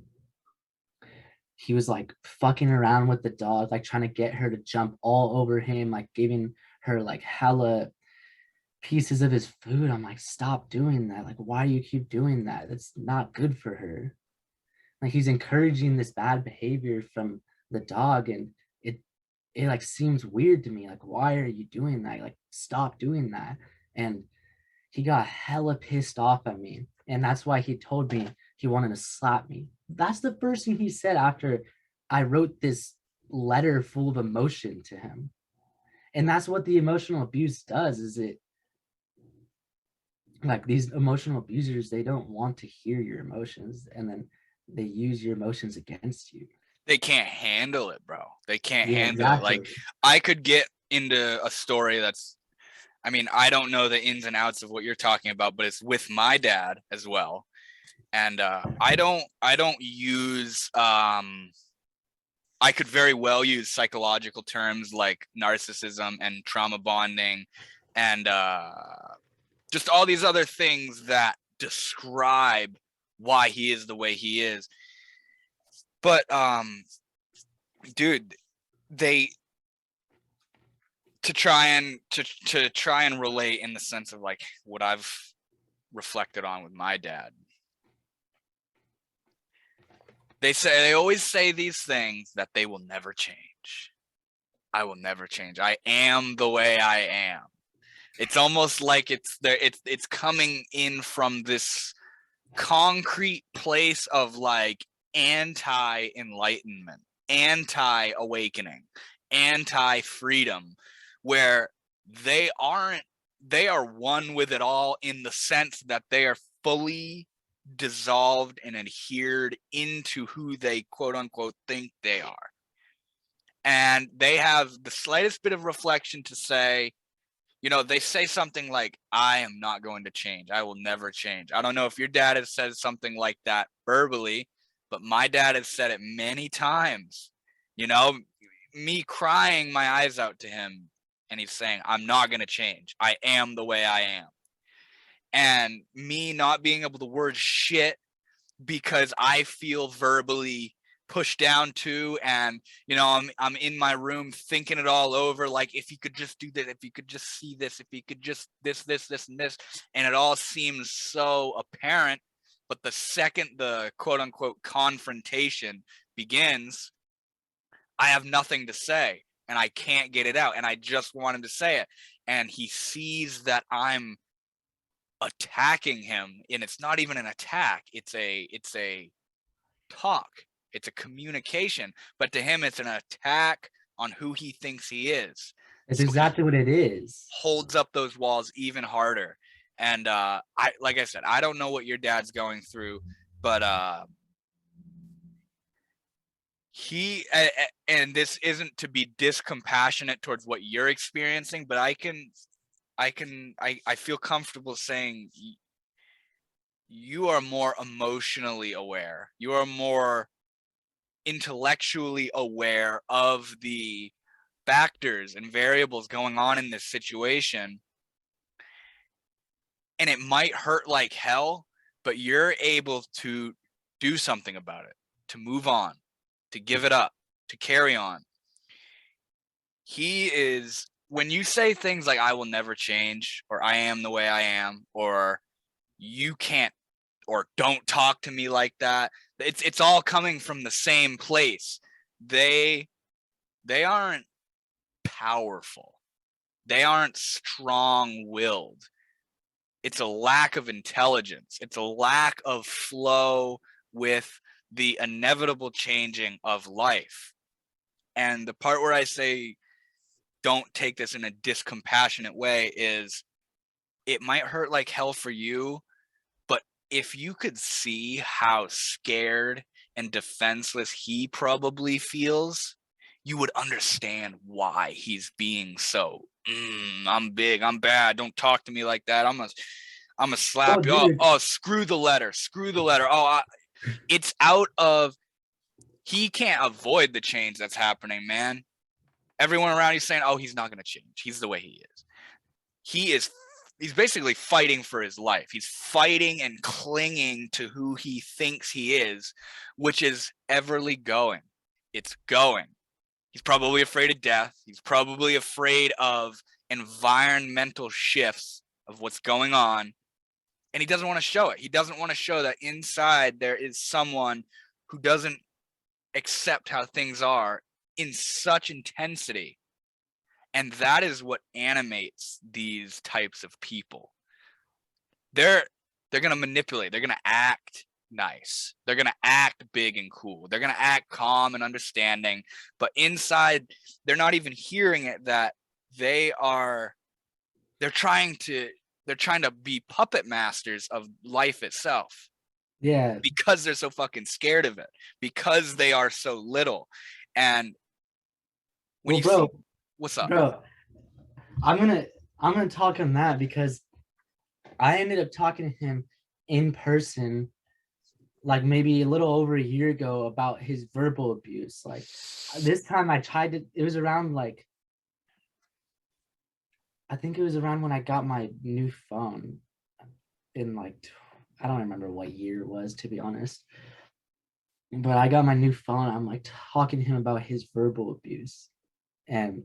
he was like fucking around with the dog, like trying to get her to jump all over him, like giving her like hella pieces of his food. I'm like, stop doing that. Like, why do you keep doing that? That's not good for her. Like he's encouraging this bad behavior from the dog, and it like seems weird to me. Like, why are you doing that? Like, stop doing that. And he got hella pissed off at me, and that's why he told me he wanted to slap me. That's the first thing he said after I wrote this letter full of emotion to him. And that's what the emotional abuse does, is it like these emotional abusers, they don't want to hear your emotions, and then they use your emotions against you. They can't handle it, bro. They can't handle exactly. it. Like I could get into a story that's, I mean, I don't know the ins and outs of what you're talking about, but it's with my dad as well. And I don't use I could very well use psychological terms like narcissism and trauma bonding and just all these other things that describe why he is the way he is. But dude, they to try and relate in the sense of like what I've reflected on with my dad. They always say these things that they will never change. I will never change. I am the way I am. It's almost like it's coming in from this concrete place of like anti-enlightenment, anti-awakening, anti-freedom, where they are one with it all in the sense that they are fully dissolved and adhered into who they quote unquote think they are. And they have the slightest bit of reflection to say, you know, they say something like, I am not going to change. I will never change. I don't know if your dad has said something like that verbally, but my dad has said it many times. You know, me crying my eyes out to him, and he's saying, I'm not going to change. I am the way I am. And me not being able to word shit because I feel verbally pushed down to, and you know, I'm in my room thinking it all over, like if he could just do this, if he could just see this, if he could just this and this, and it all seems so apparent. But the second the quote unquote confrontation begins, I have nothing to say and I can't get it out, and I just want him to say it, and he sees that I'm attacking him, and it's not even an attack, it's a talk, it's a communication, but to him it's an attack on who he thinks he is. It's So exactly what it is. holds up those walls even harder. And like I said, I don't know what your dad's going through, but he and this isn't to be discompassionate towards what you're experiencing, but I feel comfortable saying you are more emotionally aware. You are more intellectually aware of the factors and variables going on in this situation. And it might hurt like hell, but you're able to do something about it, to move on, to give it up, to carry on. He is, when you say things like, I will never change, or I am the way I am, or you can't, or don't talk to me like that, it's all coming from the same place. They aren't powerful. They aren't strong-willed. It's a lack of intelligence. It's a lack of flow with the inevitable changing of life. And the part where I say don't take this in a discompassionate way is, it might hurt like hell for you, but if you could see how scared and defenseless he probably feels, you would understand why he's being so, I'm big, I'm bad, don't talk to me like that, I'm gonna slap you. Oh, screw the letter. Oh, it's out of, he can't avoid the change that's happening, man. Everyone around you saying, oh, he's not gonna change, he's the way he is. He's basically fighting for his life. He's fighting and clinging to who he thinks he is, which is everly going. It's going. He's probably afraid of death. He's probably afraid of environmental shifts of what's going on. And he doesn't want to show it. He doesn't want to show that inside there is someone who doesn't accept how things are in such intensity. And that is what animates these types of people. They're going to manipulate. They're going to act nice. They're going to act big and cool. They're going to act calm and understanding. But inside, they're not even hearing it, that they're trying to be puppet masters of life itself. Yeah. Because they're so fucking scared of it. Because they are so little. And when what's up? Bro, I'm gonna talk on that, because I ended up talking to him in person like maybe a little over a year ago about his verbal abuse. Like this time I tried to, it was around like, I think it was around when I got my new phone in like, I don't remember what year it was, to be honest. But I got my new phone. I'm like talking to him about his verbal abuse. And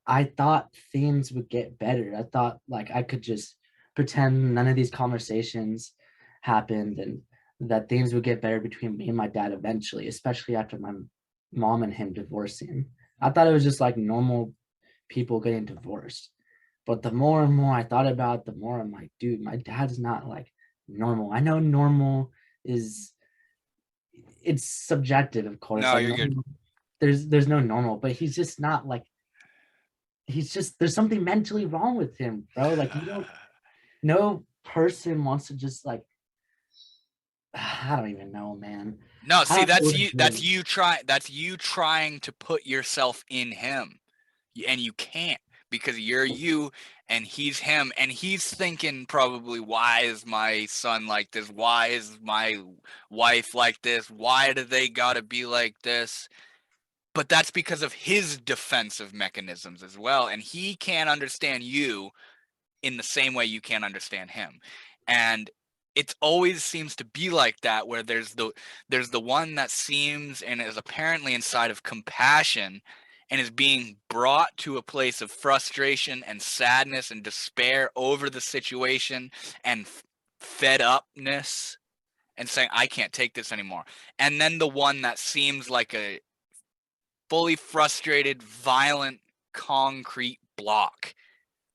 I thought things would get better. I thought like I could just pretend none of these conversations happened and that things would get better between me and my dad eventually, especially after my mom and him divorcing. I thought it was just like normal people getting divorced. But the more and more I thought about it, the more I'm like, dude, my dad's not like normal. I know normal is, it's subjective, of course. No, Like you're good. there's no normal, but he's just not like, he's just, there's something mentally wrong with him, bro. Like you don't, no person wants to just like, I don't even know, man. No, I see, don't know that's what you. it That's is. you trying to put yourself in him, and you can't, because you're you and he's him, and he's thinking probably, why is my son like this? Why is my wife like this? Why do they gotta be like this? But that's because of his defensive mechanisms as well, and he can't understand you in the same way you can't understand him. And it always seems to be like that, where there's the one that seems and is apparently inside of compassion and is being brought to a place of frustration and sadness and despair over the situation and fed upness and saying, I can't take this anymore. And then the one that seems like a fully frustrated, violent, concrete block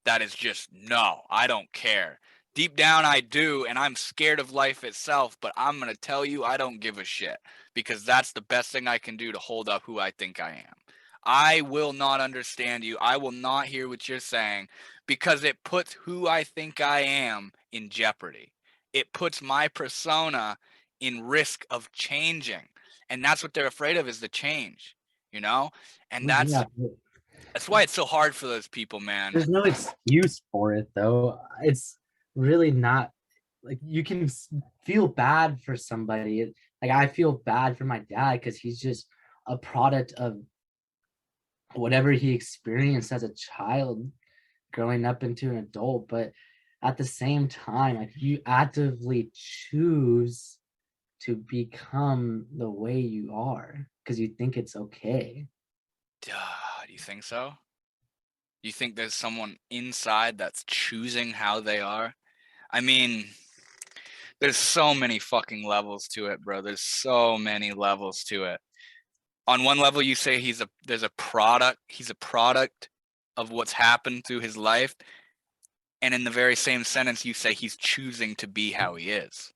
that is just, no, I don't care. Deep down, I do, and I'm scared of life itself, but I'm going to tell you I don't give a shit, because that's the best thing I can do to hold up who I think I am. I will not understand you. I will not hear what you're saying, because it puts who I think I am in jeopardy. It puts my persona in risk of changing. And that's what they're afraid of, is the change, you know? And Yeah, that's why it's so hard for those people, man. there's no excuse for it though. It's really not, like you can feel bad for somebody. Like I feel bad for my dad because he's just a product of whatever he experienced as a child growing up into an adult. But at the same time, like you actively choose to become the way you are because you think it's okay. Do you think so? You think there's someone inside that's choosing how they are? I mean, there's so many fucking levels to it, bro. There's so many levels to it. On one level, you say he's a product of what's happened through his life. And in the very same sentence, you say he's choosing to be how he is.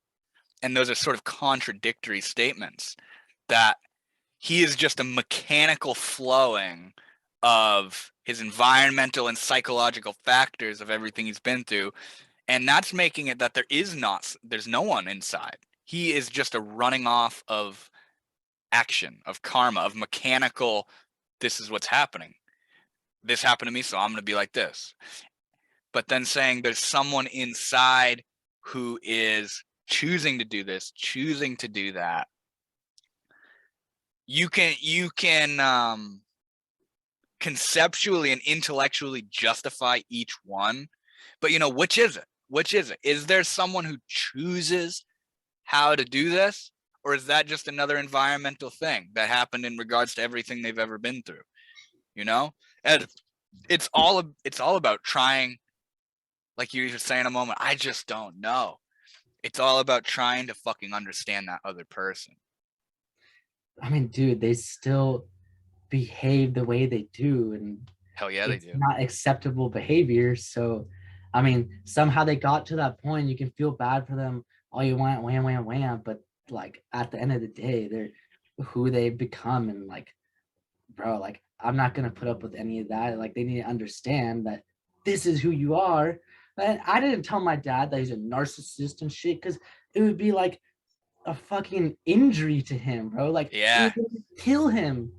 And those are sort of contradictory statements, that he is just a mechanical flowing of his environmental and psychological factors of everything he's been through. And that's making it that there's no one inside. He is just a running off of action, of karma, of mechanical, this is what's happening. This happened to me, so I'm going to be like this. But then saying there's someone inside who is choosing to do this, choosing to do that. You can conceptually and intellectually justify each one, but which is it? Which is it? Is there someone who chooses how to do this, or is that just another environmental thing that happened in regards to everything they've ever been through? And it's all about trying, like you were saying a moment, I just don't know. It's all about trying to fucking understand that other person. I mean, dude, they still behave the way they do, and Hell yeah, they it's do. not acceptable behavior. So, I mean, somehow they got to that point. You can feel bad for them all you want, wham, wham, wham. But like at the end of the day, they're who they've become, and like, bro, like I'm not gonna put up with any of that. Like they need to understand that this is who you are. And I didn't tell my dad that he's a narcissist and shit because it would be like a fucking injury to him, bro. Like Yeah. it would kill him.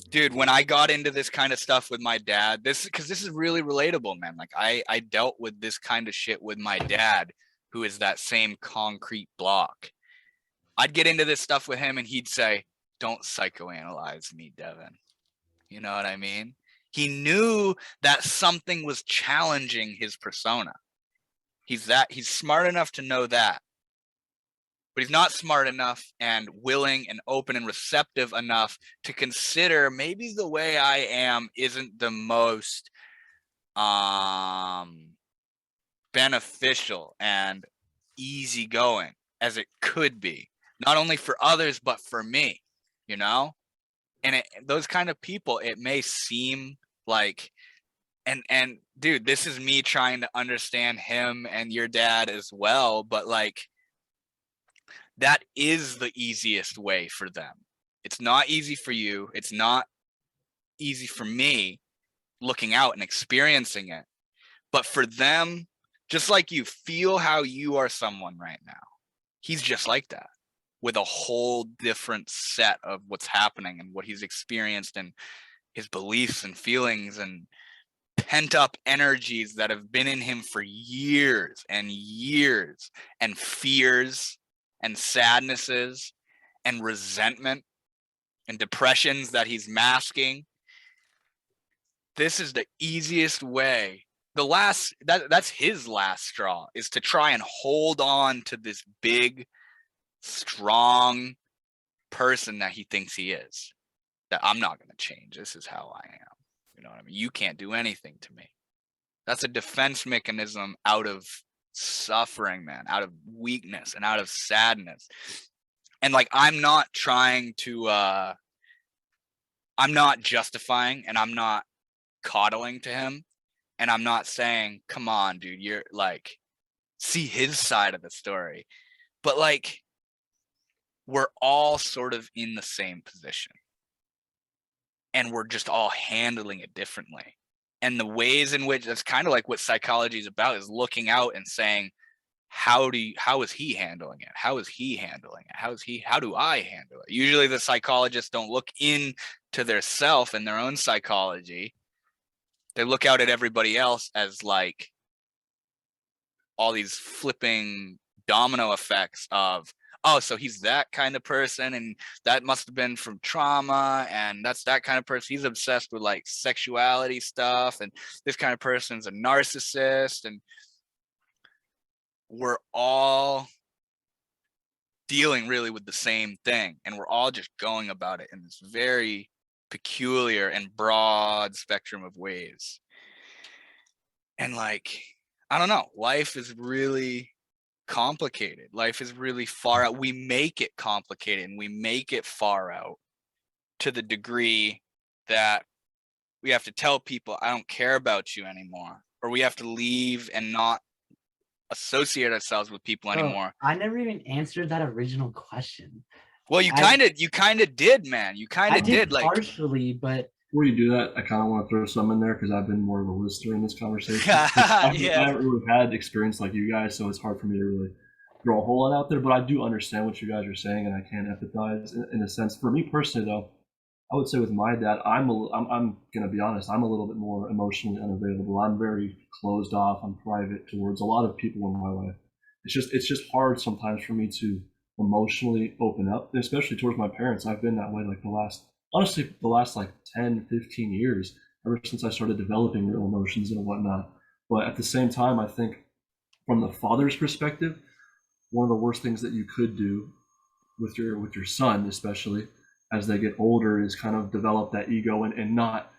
Dude, when I got into this kind of stuff with my dad, because this is really relatable, man. Like I dealt with this kind of shit with my dad, who is that same concrete block. I'd get into this stuff with him and he'd say, don't psychoanalyze me, Devin. You know what I mean? He knew that something was challenging his persona. He's smart enough to know that. But he's not smart enough and willing and open and receptive enough to consider maybe the way I am isn't the most beneficial and easygoing as it could be, not only for others but for me, you know? And those kind of people, it may seem like, and dude, this is me trying to understand him and your dad as well, but like, that is the easiest way for them. It's not easy for you. It's not easy for me looking out and experiencing it. But for them, just like you feel how you are someone right now, he's just like that, with a whole different set of what's happening and what he's experienced and his beliefs and feelings and pent up energies that have been in him for years and years, and fears and sadnesses and resentment and depressions that he's masking. This is the easiest way. That's his last straw, is to try and hold on to this big, strong person that he thinks he is. That I'm not going to change. This is how I am. You know what I mean? You can't do anything to me. That's a defense mechanism out of suffering, man, out of weakness and out of sadness. And like, I'm not trying to, I'm not justifying, and I'm not coddling to him. And I'm not saying, come on, dude, you're like, see his side of the story. But like, we're all sort of in the same position. And we're just all handling it differently. And the ways in which, that's kind of like what psychology is about, is looking out and saying, how is he handling it? How is he handling it? How do I handle it? Usually the psychologists don't look into their self and their own psychology. They look out at everybody else as like all these flipping domino effects of, oh, so he's that kind of person, and that must have been from trauma, and that's that kind of person. He's obsessed with like sexuality stuff, and this kind of person's a narcissist, and we're all dealing really with the same thing, and we're all just going about it in this very peculiar and broad spectrum of ways. And like, I don't know, life is really complicated. Life is really far out. We make it complicated, and we make it far out to the degree that we have to tell people, I don't care about you anymore, or we have to leave and not associate ourselves with people anymore. I never even answered that original question. Well, you kind of did, man. You kind of did, like, partially, but before you do that, I kind of want to throw some in there because I've been more of a listener in this conversation. Yeah. I haven't really had experience like you guys, so it's hard for me to really throw a whole lot out there. But I do understand what you guys are saying, and I can empathize in a sense. For me personally, though, I would say with my dad, I'm gonna be honest. I'm a little bit more emotionally unavailable. I'm very closed off. I'm private towards a lot of people in my life. It's just hard sometimes for me to emotionally open up, especially towards my parents. I've been that way like the last like 10, 15 years, ever since I started developing real emotions and whatnot. But at the same time, I think from the father's perspective, one of the worst things that you could do with your son, especially as they get older, is kind of develop that ego and not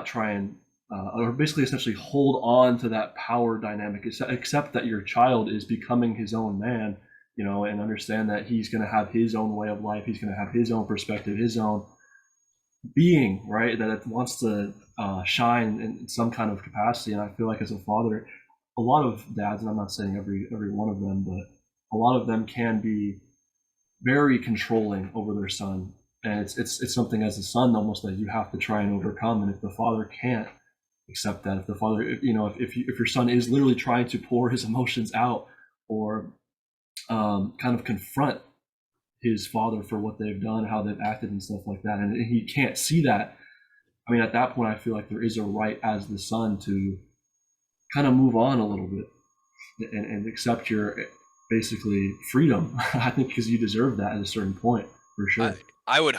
try and or basically essentially hold on to that power dynamic, accept that your child is becoming his own man, and understand that he's going to have his own way of life. He's going to have his own perspective, his own being, right? That it wants to shine in some kind of capacity. And I feel like as a father, a lot of dads, and I'm not saying every one of them, but a lot of them can be very controlling over their son. And it's something as a son almost that you have to try and overcome. And if the father can't accept that, if the father, if your son is literally trying to pour his emotions out, or kind of confront his father for what they've done, how they've acted and stuff like that, and he can't see that, I mean, at that point, I feel like there is a right as the son to kind of move on a little bit and accept your basically freedom. I think because you deserve that at a certain point, for sure. I would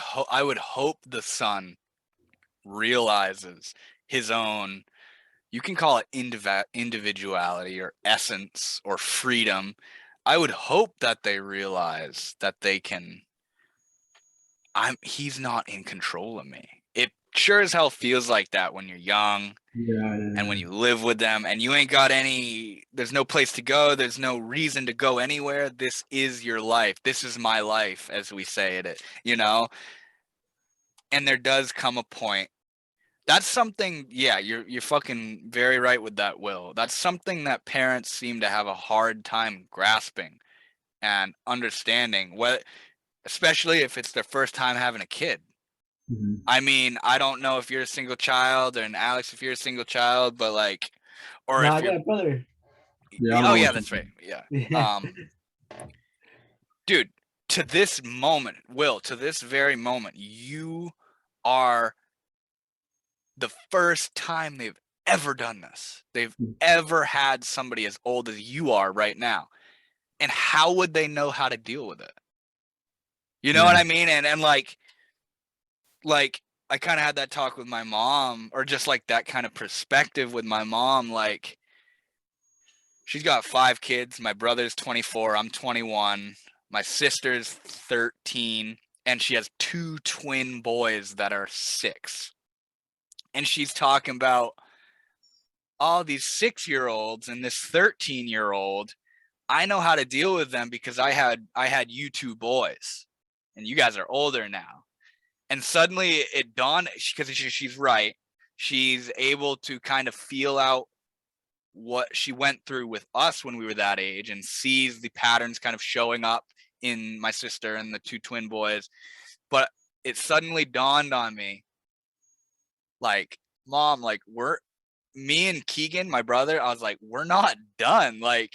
hope the son realizes his own, you can call it individuality or essence or freedom. I would hope that they realize that they can, he's not in control of me. It sure as hell feels like that when you're young. Yeah. And when you live with them and you ain't got there's no place to go. There's no reason to go anywhere. This is your life. This is my life, as we say it, And there does come a point. That's something, yeah, you're fucking very right with that, Will. That's something that parents seem to have a hard time grasping and understanding, what, especially if it's their first time having a kid. Mm-hmm. I mean, I don't know if you're a single child, and Alex, if you're a single child, but like, or No, if I you're, got a brother. Yeah, I'm oh only yeah, that's right, yeah. Yeah. Dude, to this moment, Will, to this very moment, you are the first time they've ever done this. They've ever had somebody as old as you are right now. And how would they know how to deal with it? You know what I mean? And like I kind of had that talk with my mom, or just like that kind of perspective with my mom. Like, she's got 5 kids. My brother's 24. I'm 21. My sister's 13. And she has 2 twin boys that are 6. And she's talking about all these 6-year-olds and this 13-year-old. I know how to deal with them because I had you 2 boys, and you guys are older now. And suddenly it dawned, because she's right. She's able to kind of feel out what she went through with us when we were that age, and sees the patterns kind of showing up in my sister and the 2 twin boys. But it suddenly dawned on me, like, Mom, like, me and Keegan, my brother, I was like, we're not done. Like,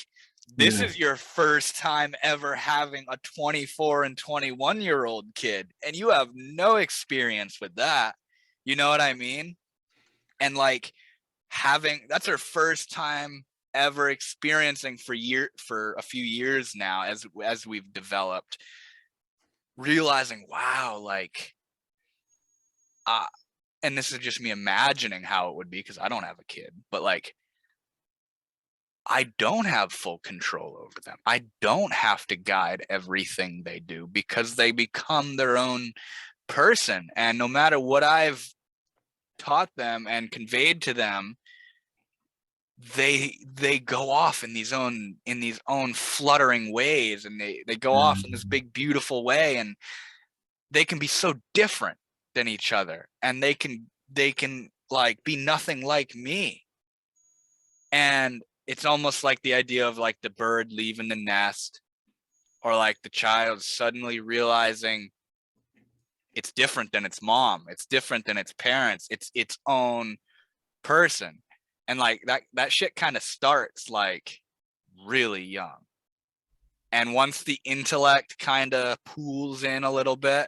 this is your first time ever having a 24 and 21-year-old kid, and you have no experience with that. You know what I mean? And like, that's her first time ever experiencing for a few years now, as we've developed, realizing, wow, like, and this is just me imagining how it would be, because I don't have a kid, but like, I don't have full control over them. I don't have to guide everything they do, because they become their own person. And no matter what I've taught them and conveyed to them, they go off in these own fluttering ways, and they go off in this big beautiful way, and they can be so different than each other, and they can like be nothing like me. And it's almost like the idea of like the bird leaving the nest, or like the child suddenly realizing it's different than its mom, it's different than its parents, it's its own person. And like that shit kind of starts like really young. And once the intellect kind of pools in a little bit,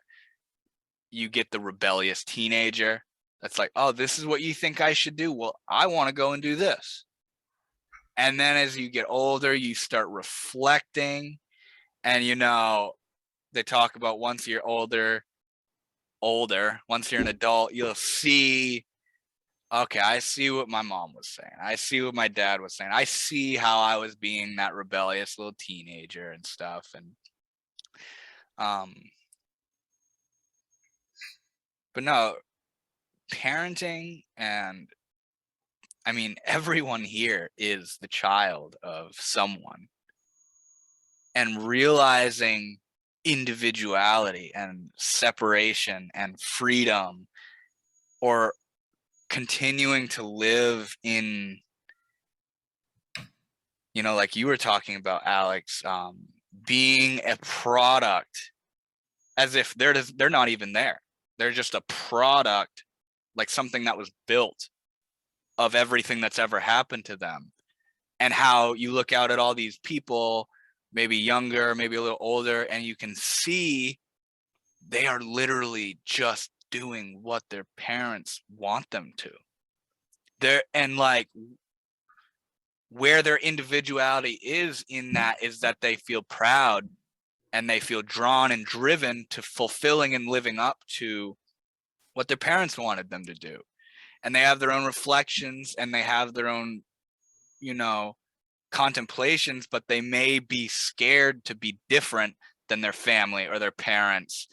you get the rebellious teenager that's like, oh, this is what you think I should do? Well, I want to go and do this. And then as you get older, you start reflecting, and they talk about, once you're older, once you're an adult, you'll see, okay, I see what my mom was saying. I see what my dad was saying. I see how I was being that rebellious little teenager and stuff. And but no, parenting, and I mean, everyone here is the child of someone, and realizing individuality and separation and freedom, or continuing to live in, like you were talking about, Alex, being a product, as if they're not even there. They're just a product, like something that was built of everything that's ever happened to them. And how you look out at all these people, maybe younger, maybe a little older, and you can see they are literally just doing what their parents want them to. And like, where their individuality is in that is that they feel proud, and they feel drawn and driven to fulfilling and living up to what their parents wanted them to do. And they have their own reflections, and they have their own, contemplations, but they may be scared to be different than their family or their parents,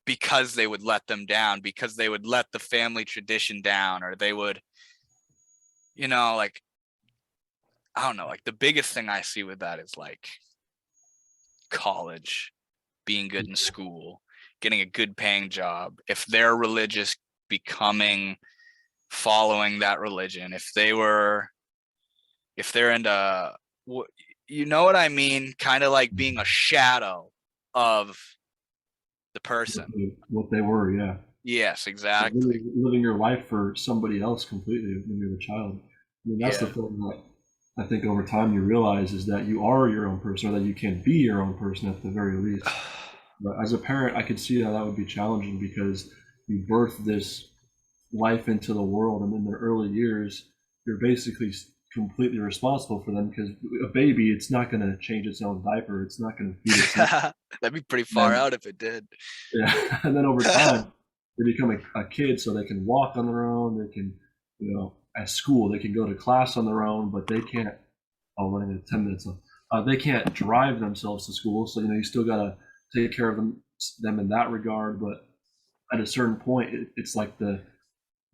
because they would let them down, because they would let the family tradition down, or they would, like, I don't know, like the biggest thing I see with that is like college, being good in school, getting a good paying job, if they're religious, following that religion, if they're into, you know what I mean? Kind of like being a shadow of the person. What they were, yeah. Yes, exactly. Living your life for somebody else completely when you're a child. I mean, that's the thing that I think over time you realize is that you are your own person, or that you can be your own person at the very least. But as a parent, I could see how that would be challenging, because you birth this life into the world, and in their early years, you're basically completely responsible for them, because a baby, it's not going to change its own diaper, it's not going to feed itself. That'd be pretty far out if it did. Yeah, and then over time, they become a kid, so they can walk on their own. They can, at school, they can go to class on their own, but they can't. Oh, running at 10 minutes. They can't drive themselves to school, so you still gotta take care of them in that regard. But at a certain point, it's like the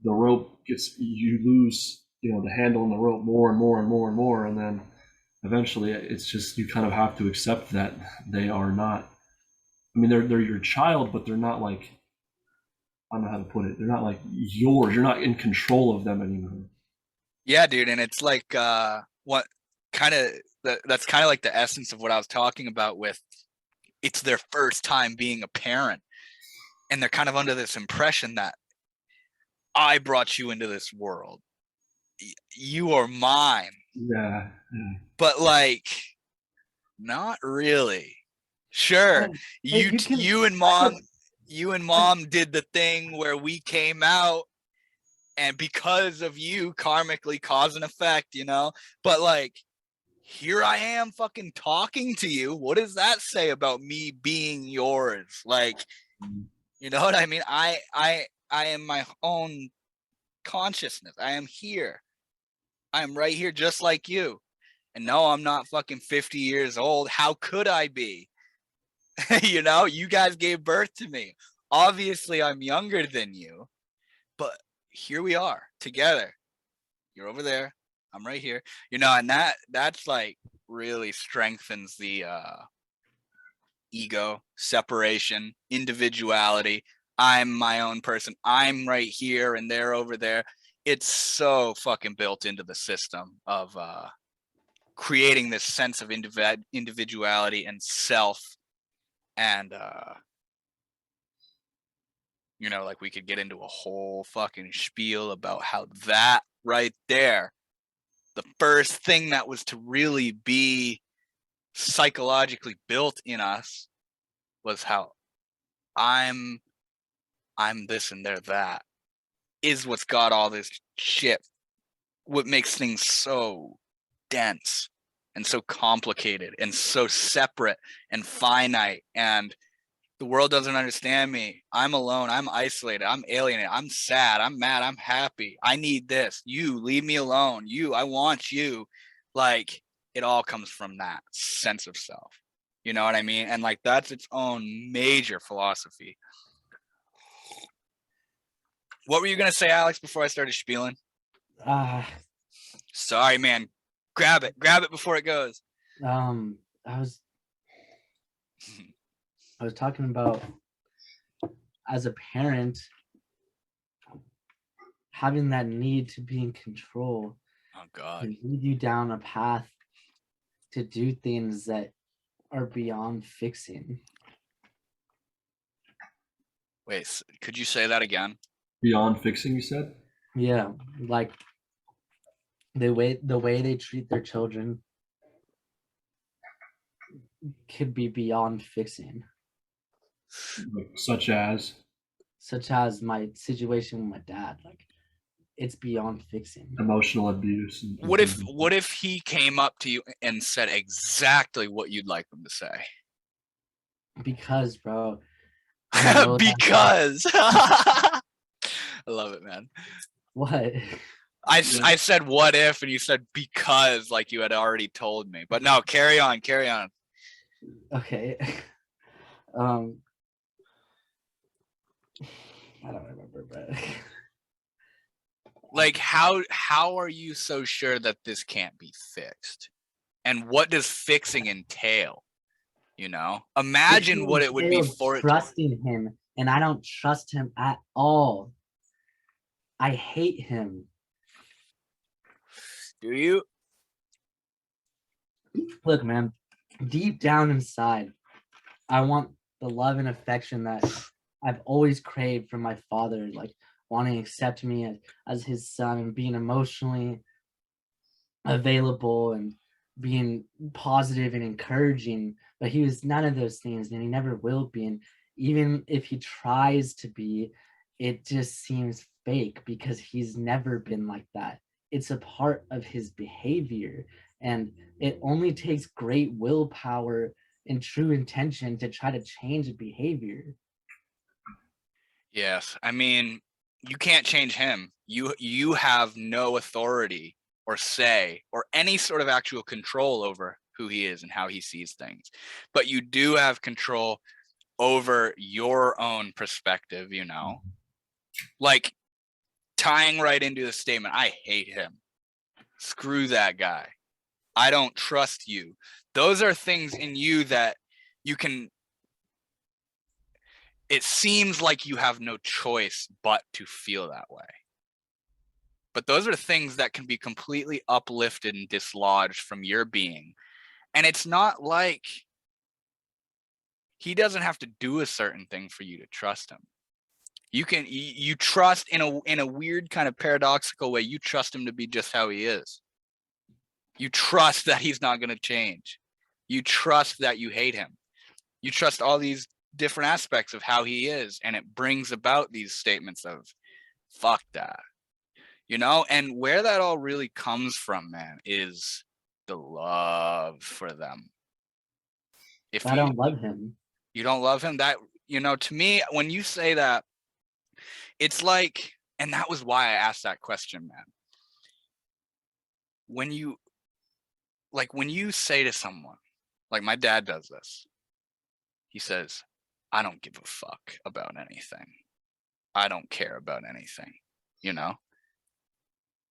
rope you lose, the handle on the rope more and more and more and more, and then eventually, it's just you kind of have to accept that they are not. I mean, they're your child, but they're not like, I don't know how to put it. They're not like yours. You're not in control of them anymore. Yeah, dude. And it's like, that's kind of like the essence of what I was talking about with, it's their first time being a parent. And they're kind of under this impression that I brought you into this world. You are mine. Yeah. But like, not really. Sure. You and mom did the thing where we came out, and because of you, karmically cause and effect, but like, here I am fucking talking to you. What does that say about me being yours? Like, you know what I mean? I am my own consciousness. I am here. I am right here just like you. And no, I'm not fucking 50 years old. How could I be? You guys gave birth to me. Obviously, I'm younger than you, but here we are together. You're over there. I'm right here. And that's like really strengthens the ego, separation, individuality. I'm my own person. I'm right here and they're over there. It's so fucking built into the system of creating this sense of individuality and self. And like we could get into a whole fucking spiel about how that right there, the first thing that was to really be psychologically built in us, was how I'm this and they're that, is what's got all this shit, what makes things so dense and so complicated and so separate and finite, and the world doesn't understand me. I'm alone. I'm isolated. I'm alienated. I'm sad. I'm mad. I'm happy. I need this. You leave me alone. I want you. Like, it all comes from that sense of self. You know what I mean? And like, that's its own major philosophy. What were you going to say, Alex, before I started spieling? Sorry, man. Grab it before it goes. I was talking about, as a parent, having that need to be in control. Oh God. Can lead you down a path to do things that are beyond fixing. Wait, could you say that again? Beyond fixing, you said? Yeah, like the way they treat their children could be beyond fixing. Such as my situation with my dad, like, it's beyond fixing. Emotional abuse. What if he came up to you and said exactly what you'd like him to say? Because, bro. Because. I love it, man. What? I said what if, and you said because, like you had already told me. But no, carry on. Okay. I don't remember, but like, how are you so sure that this can't be fixed? And what does fixing entail? You know, imagine what it would be for it to. Trusting him, and I don't trust him at all. I hate him. Do you? Look, man, deep down inside, I want the love and affection that I've always craved from my father, like wanting to accept me as his son and being emotionally available and being positive and encouraging. But he was none of those things, and he never will be. And even if he tries to be, it just seems fake because he's never been like that. It's a part of his behavior, and it only takes great willpower and true intention to try to change a behavior. Yes, I mean, you can't change him. You have no authority or say or any sort of actual control over who he is and how he sees things, but you do have control over your own perspective, you know, like tying right into the statement, I hate him, screw that guy, I don't trust you. Those are things in you that you can, it seems like you have no choice but to feel that way. But those are things that can be completely uplifted and dislodged from your being. And it's not like he doesn't have to do a certain thing for you to trust him. You trust in a weird kind of paradoxical way. You trust him to be just how he is. You trust that he's not going to change. You trust that you hate him. You trust all these different aspects of how he is, and it brings about these statements of fuck that, you know. And where that all really comes from, man, is the love for them. If I don't love him, you don't love him, that, you know, to me, when you say that, it's like, and that was why I asked that question, man. When you say to someone, like my dad does this, he says, I don't give a fuck about anything. I don't care about anything, you know?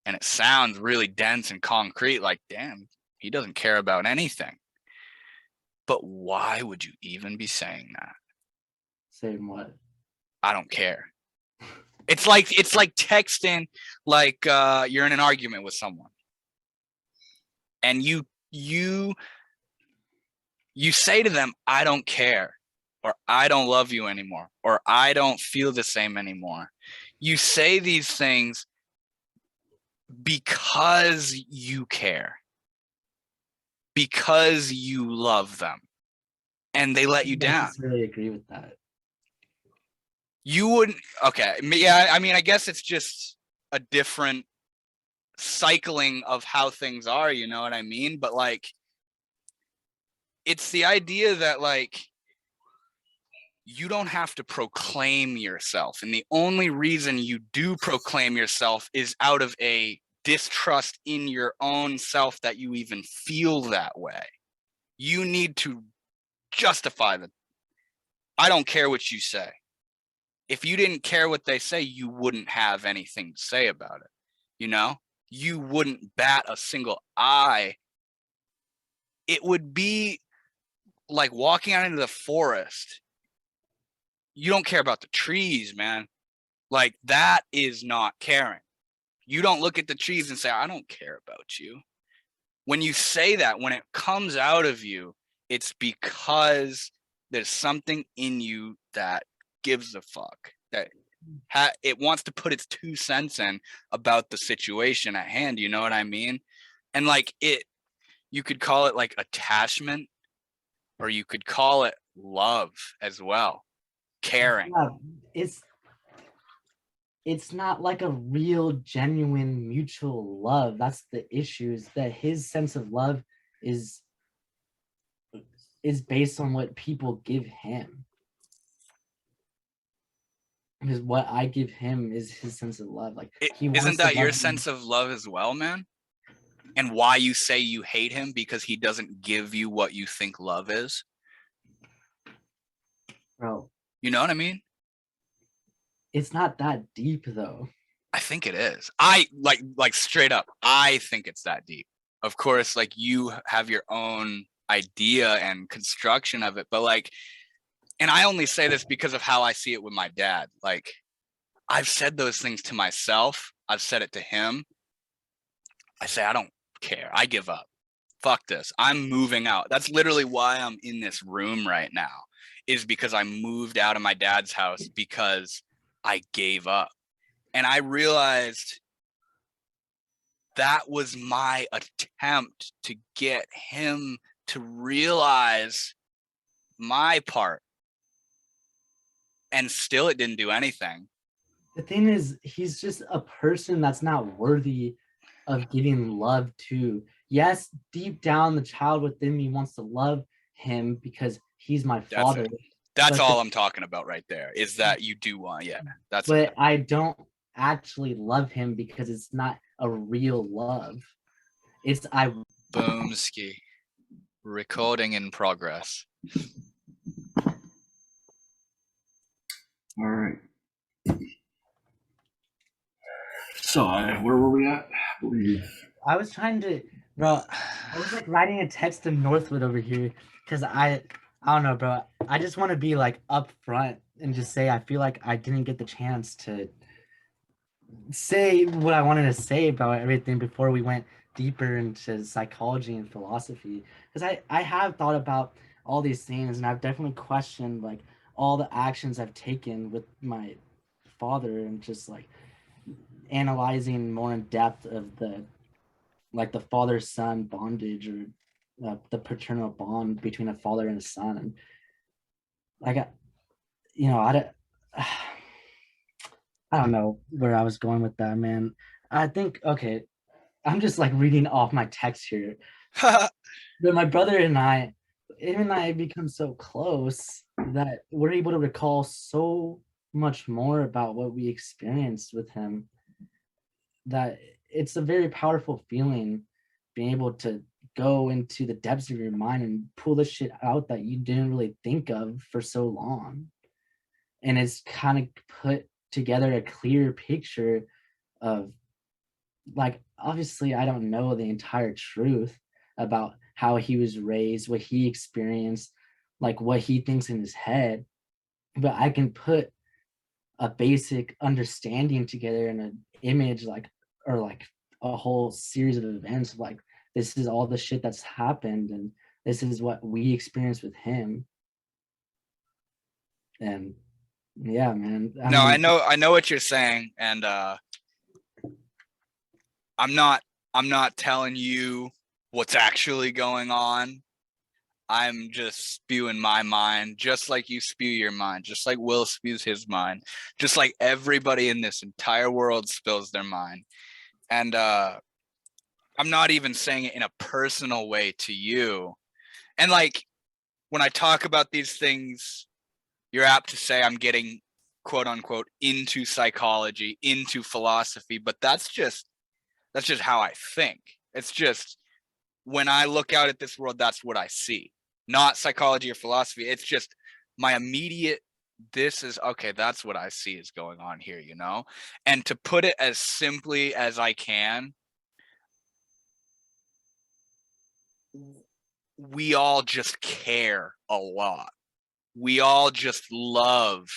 And it sounds really dense and concrete, like, damn, he doesn't care about anything. But why would you even be saying that? saying what? I don't care. It's like texting, like you're in an argument with someone, and you say to them, I don't care, or I don't love you anymore, or I don't feel the same anymore. You say these things because you care, because you love them, and they let you down. I necessarily agree with that. You wouldn't, okay, yeah, I mean, I guess it's just a different cycling of how things are, you know what I mean? But like, it's the idea that like, you don't have to proclaim yourself, and the only reason you do proclaim yourself is out of a distrust in your own self that you even feel that way. You need to justify that. I don't care what you say. If you didn't care what they say, you wouldn't have anything to say about it, you know? You wouldn't bat a single eye. It would be like walking out into the forest. You don't care about the trees, man. Like, that is not caring. You don't look at the trees and say, I don't care about you. When you say that, when it comes out of you, it's because there's something in you that gives a fuck, that it wants to put its 2 cents in about the situation at hand, you know what I mean? And like, you could call it like attachment, or you could call it love as well, caring. Yeah, it's not like a real genuine mutual love. That's the issue, is that his sense of love is based on what people give him. Because what I give him is his sense of love. Like, isn't that your sense of love as well, man? And why you say you hate him, because he doesn't give you what you think love is? Bro, you know what I mean? It's not that deep though. I think it is. I like straight up, I think it's that deep. Of course, like, you have your own idea and construction of it. But like, and I only say this because of how I see it with my dad. Like, I've said those things to myself. I've said it to him. I say, I don't care. I give up. Fuck this. I'm moving out. That's literally why I'm in this room right now, is because I moved out of my dad's house because I gave up. And I realized that was my attempt to get him to realize my part. And still it didn't do anything. The thing is, he's just a person that's not worthy of giving love to. Yes, deep down, the child within me wants to love him because he's my father. That's all I'm talking about right there, is that you do want, yeah. But I don't actually love him because it's not a real love. It's Boomski. Recording in progress. All right. So where were we at? I believe. I was trying to, bro. I was like writing a text to Northwood over here because I don't know, bro. I just want to be like upfront and just say I feel like I didn't get the chance to say what I wanted to say about everything before we went deeper into psychology and philosophy. Because I have thought about all these things, and I've definitely questioned like all the actions I've taken with my father, and just like analyzing more in depth of the father-son bondage, or the paternal bond between a father and a son. And like, I don't know where I was going with that, man. I think, okay, I'm just like reading off my text here. But my brother and I, him and I become so close that we're able to recall so much more about what we experienced with him, that it's a very powerful feeling, being able to go into the depths of your mind and pull the shit out that you didn't really think of for so long. And it's kind of put together a clear picture of, like, obviously I don't know the entire truth about how he was raised, what he experienced, like what he thinks in his head, but I can put a basic understanding together in an image, like, or like a whole series of events, like this is all the shit that's happened and this is what we experienced with him. And yeah, man. I know what you're saying, and I'm not telling you what's actually going on. I'm just spewing my mind, just like you spew your mind, just like Will spews his mind, just like everybody in this entire world spills their mind. And I'm not even saying it in a personal way to you. And like, when I talk about these things, you're apt to say I'm getting, quote unquote, into psychology, into philosophy, but that's just how I think. It's just, when I look out at this world, that's what I see. Not psychology or philosophy. It's just my immediate, this is, okay, that's what I see is going on here, you know? And to put it as simply as I can, we all just care a lot. We all just love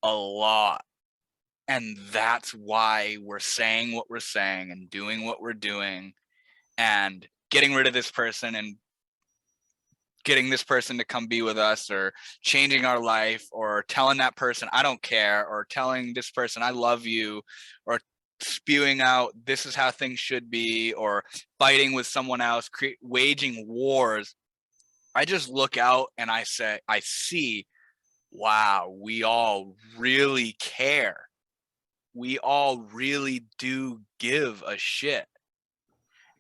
a lot. And that's why we're saying what we're saying and doing what we're doing and getting rid of this person and getting this person to come be with us, or changing our life, or telling that person I don't care, or telling this person I love you, or spewing out this is how things should be, or fighting with someone else, waging wars. I just look out and I see, wow, we all really care. We all really do give a shit.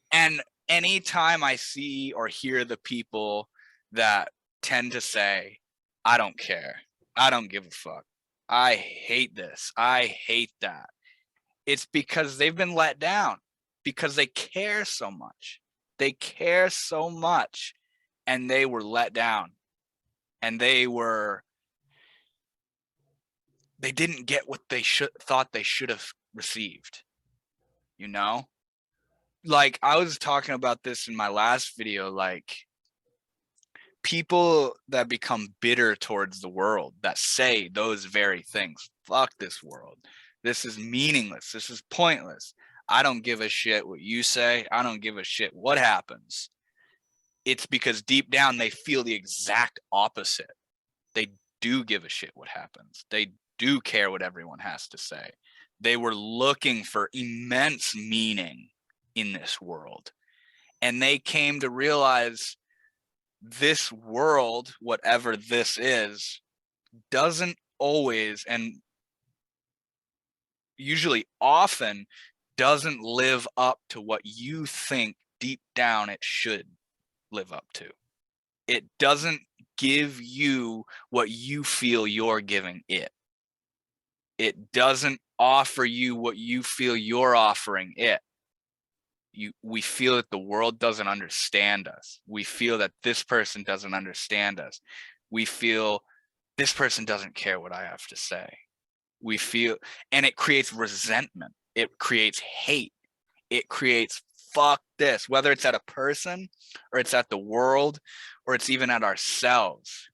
And anytime I see or hear the people that tend to say, I don't care, I don't give a fuck, I hate this, I hate that, it's because they've been let down, because they care so much. They care so much, and they were let down, and they didn't get what they thought they should have received, you know? Like, I was talking about this in my last video, like, people that become bitter towards the world, that say those very things, fuck this world, this is meaningless, this is pointless, I don't give a shit what you say, I don't give a shit what happens. It's because deep down they feel the exact opposite. They do give a shit what happens. They do care what everyone has to say. They were looking for immense meaning in this world. And they came to realize this world, whatever this is, doesn't always, and usually often, doesn't live up to what you think deep down it should live up to. It doesn't give you what you feel you're giving it. It doesn't offer you what you feel you're offering it. We feel that the world doesn't understand us. We feel that this person doesn't understand us. We feel this person doesn't care what I have to say. We feel, and it creates resentment. It creates hate. It creates fuck this, whether it's at a person or it's at the world or it's even at ourselves.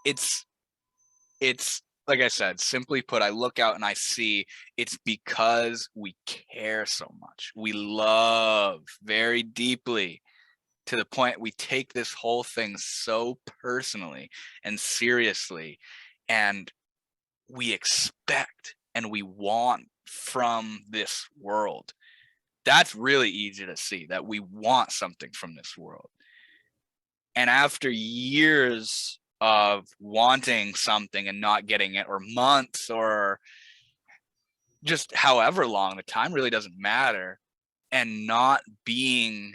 It's like I said, simply put, I look out and I see it's because we care so much. We love very deeply, to the point we take this whole thing so personally and seriously, and we expect and we want from this world. That's really easy to see, that we want something from this world. And after years of wanting something and not getting it, or months, or just however long, the time really doesn't matter, and not being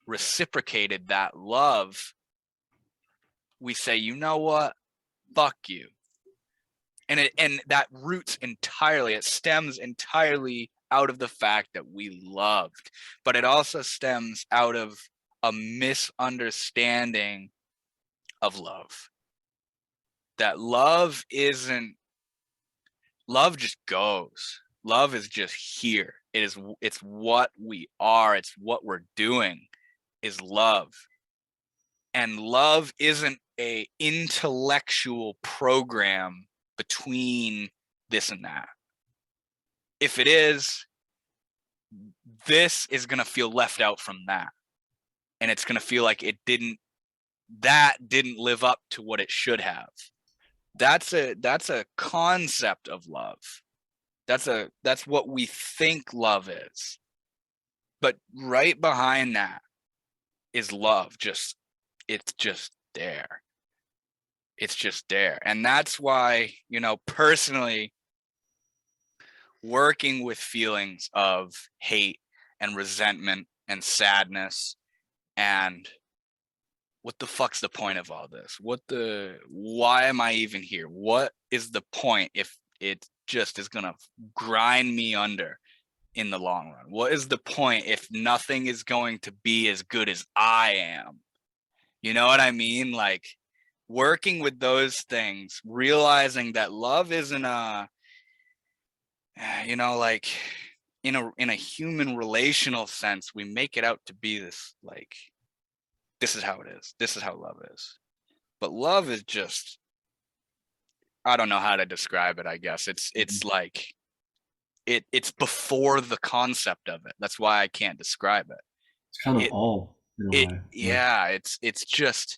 reciprocated that love, we say, you know what, fuck you. And that roots entirely, it stems entirely out of the fact that we loved, but it also stems out of a misunderstanding of love. That love isn't, love just goes. Love is just here. It's what we are. It's what we're doing is love. And love isn't a intellectual program between this and that. If it is, this is going to feel left out from that. And it's going to feel like that didn't live up to what it should have. That's a concept of love. That's what we think love is. But right behind that is love. It's just there. It's just there. And that's why, personally, working with feelings of hate and resentment and sadness and what the fuck's the point of all this? Why am I even here? What is the point if it just is gonna grind me under in the long run? What is the point if nothing is going to be as good as I am? You know what I mean? Like, working with those things, realizing that love isn't like in a human relational sense, we make it out to be this, like, this is how it is. This is how love is. But love is just, I don't know how to describe it, I guess. It's like, it's before the concept of it. That's why I can't describe it. It's kind of all in a way. Yeah, it's just,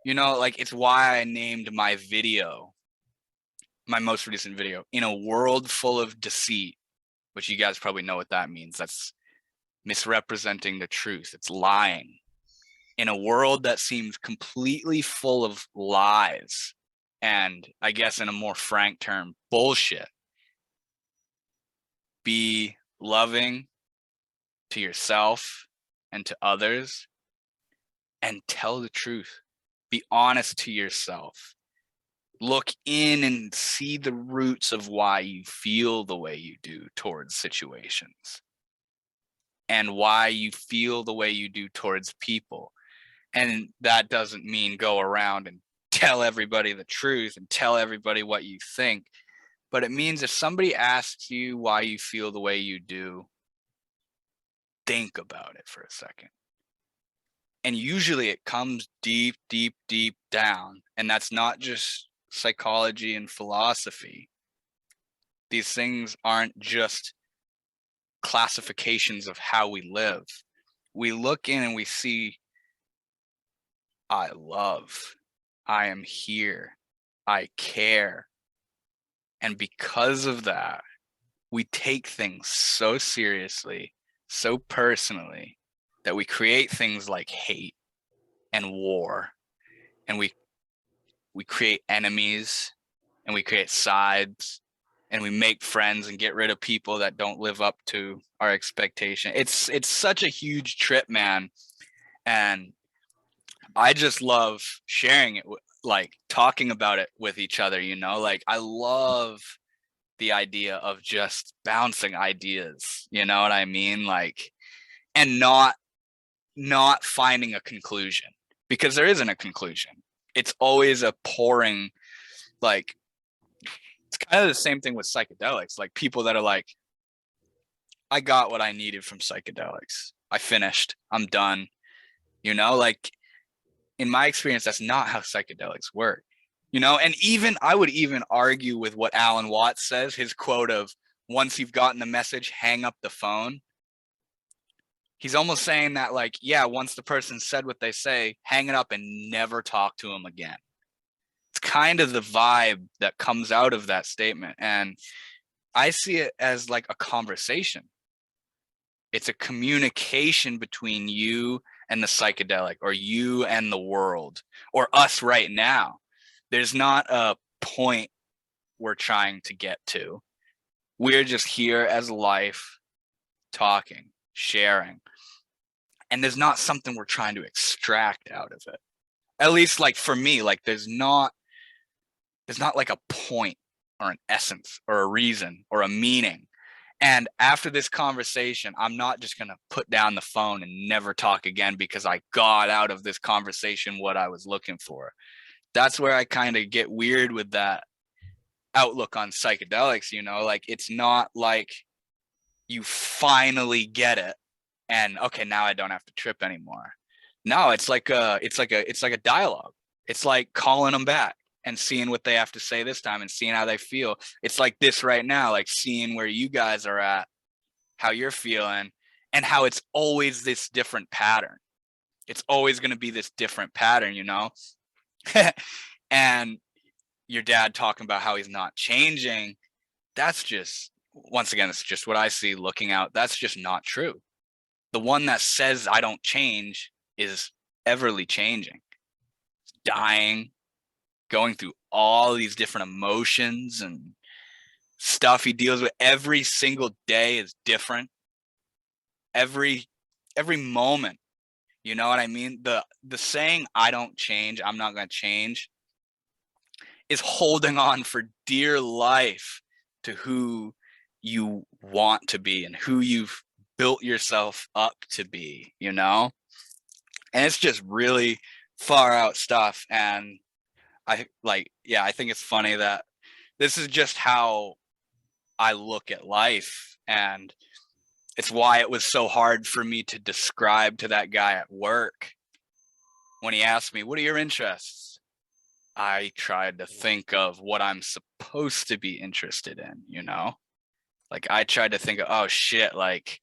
like, it's why I named my video, my most recent video, In a World Full of Deceit, which you guys probably know what that means. That's misrepresenting the truth. It's lying. In a world that seems completely full of lies, and I guess in a more frank term, bullshit, be loving to yourself and to others, and tell the truth. Be honest to yourself. Look in and see the roots of why you feel the way you do towards situations, and why you feel the way you do towards people. And that doesn't mean go around and tell everybody the truth and tell everybody what you think. But it means if somebody asks you why you feel the way you do, think about it for a second. And usually it comes deep, deep, deep down. And that's not just psychology and philosophy. These things aren't just classifications of how we live. We look in and we see, I love, I am here, I care. And because of that, we take things so seriously, so personally, that we create things like hate and war, and we create enemies, and we create sides, and we make friends and get rid of people that don't live up to our expectation. It's such a huge trip, man. And I just love sharing it, like talking about it with each other, you know, like I love the idea of just bouncing ideas, you know what I mean? Like, and not finding a conclusion, because there isn't a conclusion. It's always a pouring, like, it's kind of the same thing with psychedelics. Like people that are like, I got what I needed from psychedelics. I finished. I'm done. You know, like in my experience, that's not how psychedelics work. You know, and even I would even argue with what Alan Watts says, his quote of, once you've gotten the message, hang up the phone. He's almost saying that, like, yeah, once the person said what they say, hang it up and never talk to him again. It's kind of the vibe that comes out of that statement. And I see it as like a conversation. It's a communication between you and the psychedelic, or you and the world, or us right now. There's not a point we're trying to get to. We're just here as life, talking, sharing. And there's not something we're trying to extract out of it. At least like for me, like there's not like a point or an essence or a reason or a meaning. And after this conversation, I'm not just going to put down the phone and never talk again because I got out of this conversation what I was looking for. That's where I kind of get weird with that outlook on psychedelics, you know, like it's not like you finally get it and okay, now I don't have to trip anymore. No, it's like a dialogue. It's like calling them back and seeing what they have to say this time and seeing how they feel. It's like this right now, like seeing where you guys are at, how you're feeling, and how it's always this different pattern. It's always going to be this different pattern, you know? And your dad talking about how he's not changing, that's just, once again, it's just what I see looking out. That's just not true. The one that says I don't change is everly changing, dying, going through all these different emotions and stuff he deals with. Every single day is different. Every moment, you know what I mean? The saying I don't change, I'm not going to change, is holding on for dear life to who you want to be and who you've built yourself up to be, you know? And it's just really far out stuff. And I think it's funny that this is just how I look at life. And it's why it was so hard for me to describe to that guy at work when he asked me, what are your interests? I tried to think of what I'm supposed to be interested in, you know? Like I tried to think of, oh shit, like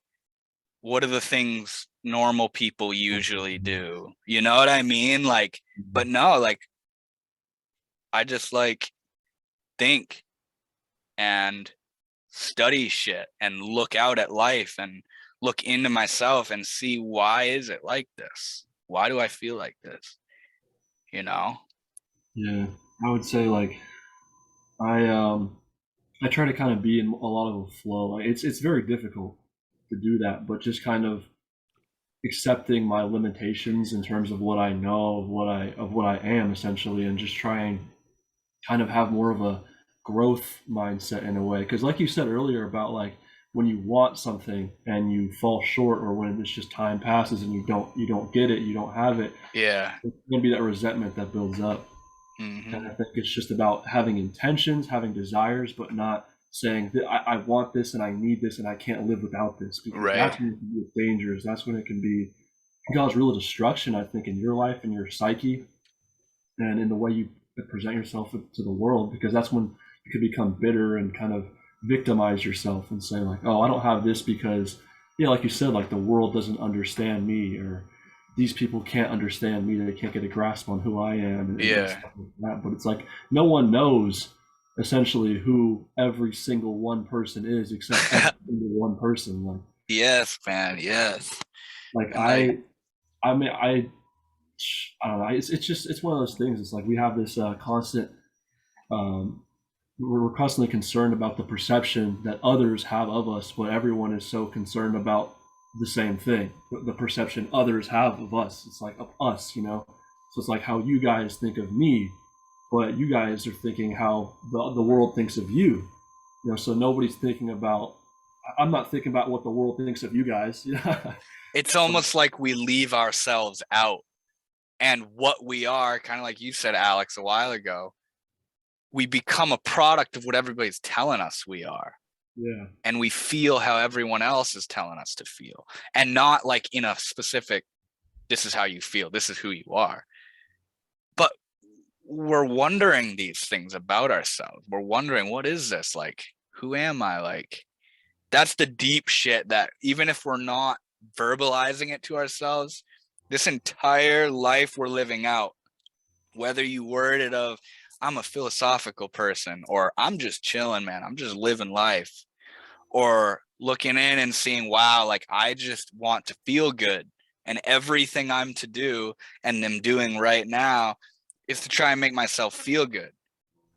what are the things normal people usually do? You know what I mean? Like, but no, like I just like think and study shit and look out at life and look into myself and see, why is it like this? Why do I feel like this? You know? Yeah, I would say like I try to kind of be in a lot of a flow. Like it's very difficult to do that, but just kind of accepting my limitations in terms of what I know, of what I am essentially, and just trying kind of have more of a growth mindset in a way. Because like you said earlier about like when you want something and you fall short, or when it's just time passes and you don't get it, you don't have it, Yeah. it's gonna be that resentment that builds up. Mm-hmm. And I think it's just about having intentions, having desires, but not saying that I want this and I need this and I can't live without this, because Right. that's when it can be dangerous. That's when it can be cause real destruction, I think, in your life and your psyche, and in the way you present yourself to the world, because that's when you could become bitter and kind of victimize yourself and say like, oh, I don't have this because, yeah, like you said, like the world doesn't understand me, or these people can't understand me, they can't get a grasp on who I am, and stuff like that. But it's like no one knows essentially who every single one person is except every single one person. Like, Yes, man. Yes. like And like, I mean, I don't know. It's just it's one of those things. It's like we have this constant. Um, we're constantly concerned about the perception that others have of us, but everyone is so concerned about the same thing, the perception others have of us. It's like of us, you know. So it's like how you guys think of me, but you guys are thinking how the world thinks of you. You know, so nobody's thinking about. I'm not thinking about what the world thinks of you guys. Yeah. it's almost like we leave ourselves out, and what we are, kind of like you said, Alex, a while ago, we become a product of what everybody's telling us we are. Yeah. And we feel how everyone else is telling us to feel, and not like in a specific, this is how you feel, this is who you are. But we're wondering these things about ourselves. We're wondering, what is this? Like, who am I? Like, that's the deep shit that even if we're not verbalizing it to ourselves, this entire life we're living out, whether you word it of, I'm a philosophical person, or I'm just chilling, man, I'm just living life, or looking in and seeing, wow, like I just want to feel good, and everything I'm to do and am doing right now is to try and make myself feel good.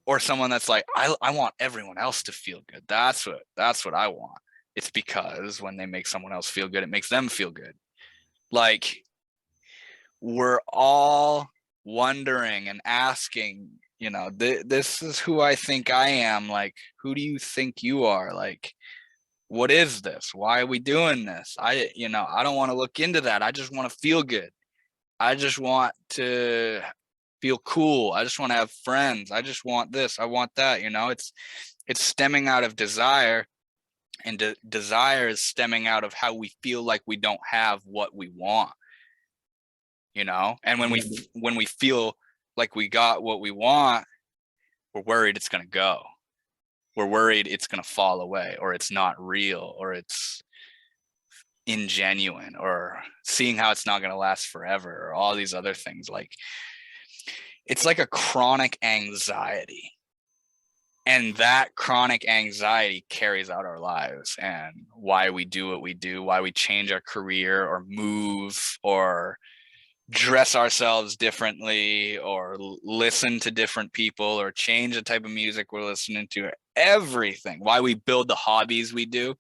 Or someone that's like, I want everyone else to feel good. That's what I want. It's because when they make someone else feel good, it makes them feel good. Like, we're all wondering and asking, you know, this is who I think I am. Like, who do you think you are? Like, what is this? Why are we doing this? I don't want to look into that. I just want to feel good. I just want to feel cool. I just want to have friends. I just want this. I want that. You know, it's stemming out of desire, and desire is stemming out of how we feel like we don't have what we want. You know, and when we feel like we got what we want, we're worried it's going to go. We're worried it's going to fall away, or it's not real, or it's ingenuine, or seeing how it's not going to last forever, or all these other things. Like, it's like a chronic anxiety, and that chronic anxiety carries out our lives, and why we do what we do, why we change our career or move or dress ourselves differently or listen to different people or change the type of music we're listening to, everything, why we build the hobbies we do.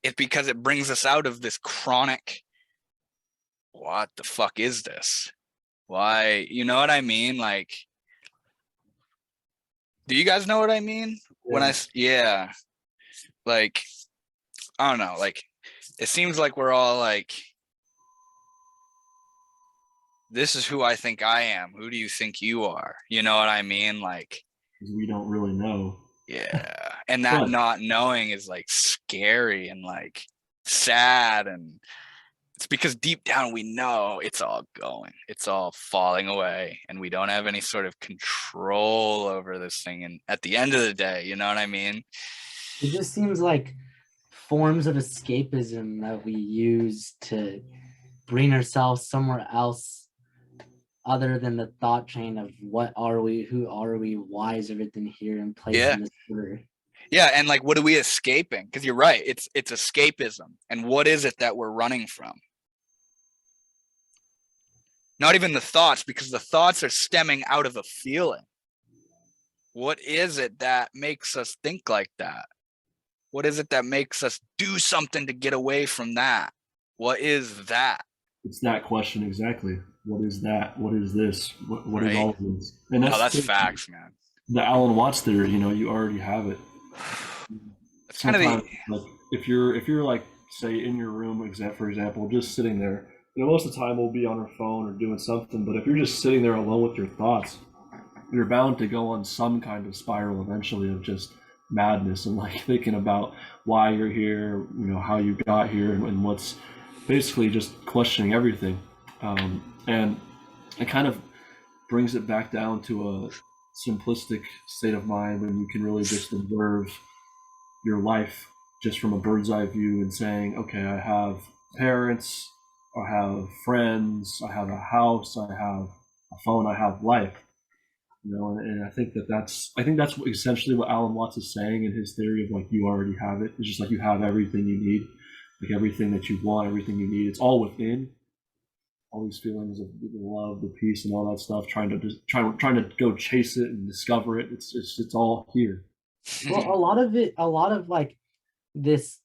It's because it brings us out of this chronic, what the fuck is this? Why, you know what I mean? Like, do you guys know what I mean? Yeah. Like, I don't know, like, it seems like we're all like, this is who I think I am. Who do you think you are? You know what I mean? Like, We don't really know. yeah. And that not knowing is like scary and like sad. And it's because deep down we know it's all going, it's all falling away, and we don't have any sort of control over this thing. And at the end of the day, you know what I mean? It just seems like forms of escapism that we use to bring ourselves somewhere else other than the thought chain of what are we, who are we, why is everything here in place in this order. Yeah, and like, what are we escaping? Because you're right, it's escapism. And what is it that we're running from? Not even the thoughts, because the thoughts are stemming out of a feeling. What is it that makes us think like that? What is it that makes us do something to get away from that? What is that? It's that question exactly. What is that? What is this? What is Right. all of this? And that's facts, man. The Alan Watts theory, you know, you already have it. That's kind of the, like if you're like, say, in your room, for example, just sitting there, you know, most of the time we'll be on our phone or doing something, but if you're just sitting there alone with your thoughts, you're bound to go on some kind of spiral eventually of just madness and like thinking about why you're here, you know, how you got here, and what's basically just questioning everything. And it kind of brings it back down to a simplistic state of mind when you can really just observe your life just from a bird's eye view and saying, okay, I have parents, I have friends, I have a house, I have a phone, I have life. You know, and I think that's essentially what Alan Watts is saying in his theory of like you already have it. It's just like you have everything you need, like everything that you want, everything you need. It's all within. All these feelings of the love, the peace, and all that stuff. Trying to go chase it and discover it. It's all here. Well, a lot of like this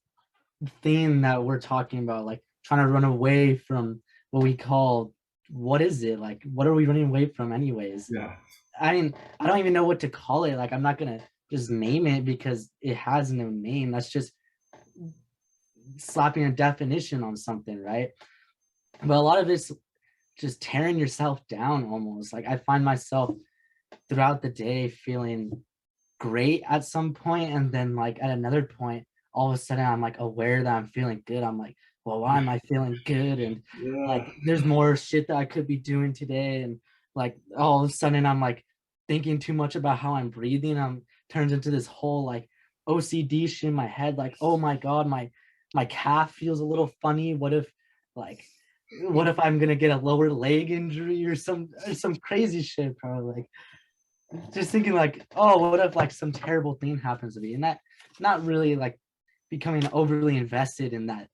theme that we're talking about, like trying to run away from what we call, what is it? Like, what are we running away from anyways? Yeah. I mean, I don't even know what to call it. Like, I'm not gonna just name it because it has no name. That's just slapping a definition on something, right? But a lot of it's just tearing yourself down almost. Like, I find myself throughout the day feeling great at some point, and then like at another point, all of a sudden I'm like aware that I'm feeling good. I'm like, well, why am I feeling good? And like there's more shit that I could be doing today. And like all of a sudden I'm like thinking too much about how I'm breathing. I'm turns into this whole like OCD shit in my head, like, oh my god, my calf feels a little funny. What if I'm gonna get a lower leg injury or some crazy shit, bro? Like, just thinking like, oh, what if like some terrible thing happens to me? And that, not really like becoming overly invested in that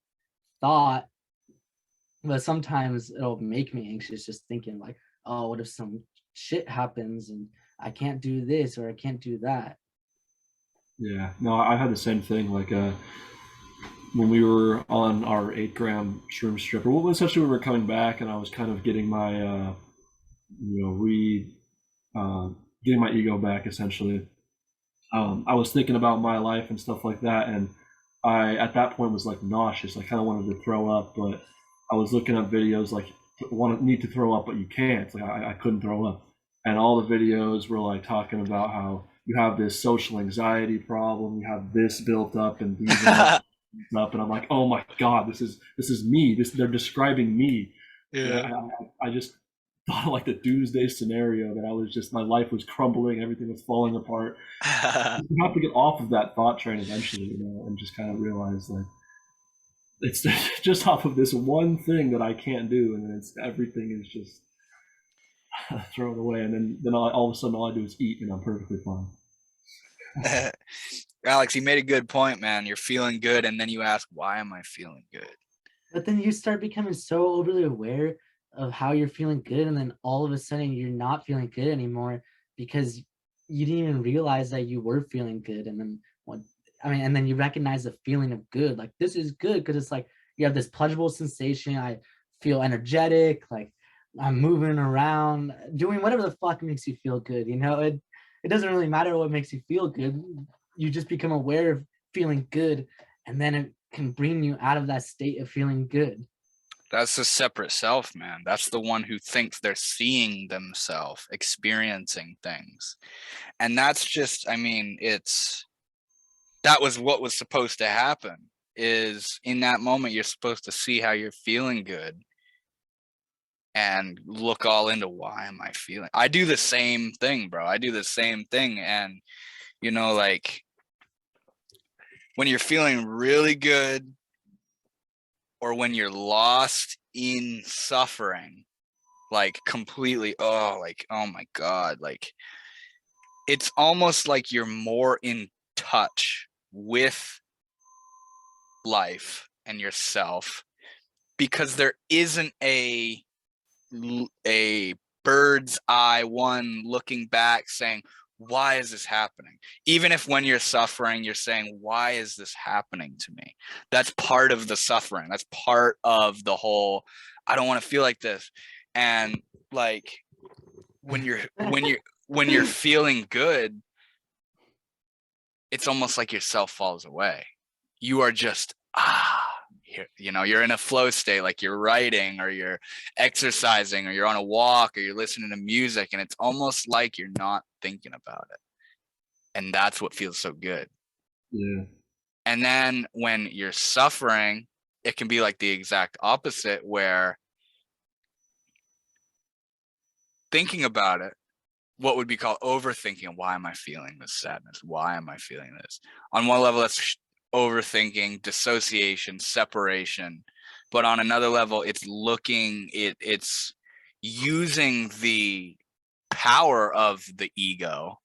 thought, but sometimes it'll make me anxious just thinking like, oh, what if some shit happens and I can't do this or I can't do that? Yeah. No, I had the same thing. Like when we were on our 8 gram shroom strip, or well, essentially we were coming back, and I was kind of getting my getting my ego back essentially. I was thinking about my life and stuff like that, and I at that point was like nauseous. I kind of wanted to throw up, but I was looking up videos like need to throw up, but you can't. Like I couldn't throw up, and all the videos were like talking about how you have this social anxiety problem, you have this built up, and these up, and I'm like, oh my god, this is me. They're describing me. Yeah. I just thought of like the doomsday scenario that I was just, my life was crumbling, everything was falling apart. You have to get off of that thought train eventually, you know, and just kind of realize that it's just off of this one thing that I can't do, and then it's everything is just thrown away, and then all of a sudden all I do is eat, and I'm perfectly fine. Alex, you made a good point, man. You're feeling good, and then you ask, why am I feeling good? But then you start becoming so overly aware of how you're feeling good, and then all of a sudden you're not feeling good anymore because you didn't even realize that you were feeling good. And then and then you recognize the feeling of good, like this is good, because it's like you have this pleasurable sensation. I feel energetic, like I'm moving around, doing whatever the fuck makes you feel good. You know, it doesn't really matter what makes you feel good. You just become aware of feeling good, and then it can bring you out of that state of feeling good. That's a separate self, man. That's the one who thinks they're seeing themselves, experiencing things. And that's just, I mean, that was what was supposed to happen, is in that moment, you're supposed to see how you're feeling good and look all into, why am I feeling? I do the same thing, bro. I do the same thing. And, you know, like when you're feeling really good, or when you're lost in suffering, like completely, oh my God, like it's almost like you're more in touch with life and yourself, because there isn't a bird's eye one looking back saying, why is this happening? Even if when you're suffering, you're saying, why is this happening to me? That's part of the suffering. That's part of the whole, I don't want to feel like this. And like when you're feeling good, it's almost like yourself falls away. You are just, you're in a flow state, like you're writing or you're exercising or you're on a walk or you're listening to music, and it's almost like you're not thinking about it. And that's what feels so good. Yeah. And then when you're suffering, it can be like the exact opposite, where thinking about it, what would be called overthinking. Why am I feeling this sadness? Why am I feeling this? On one level, that's overthinking, dissociation, separation. But on another level, it's using the power of the ego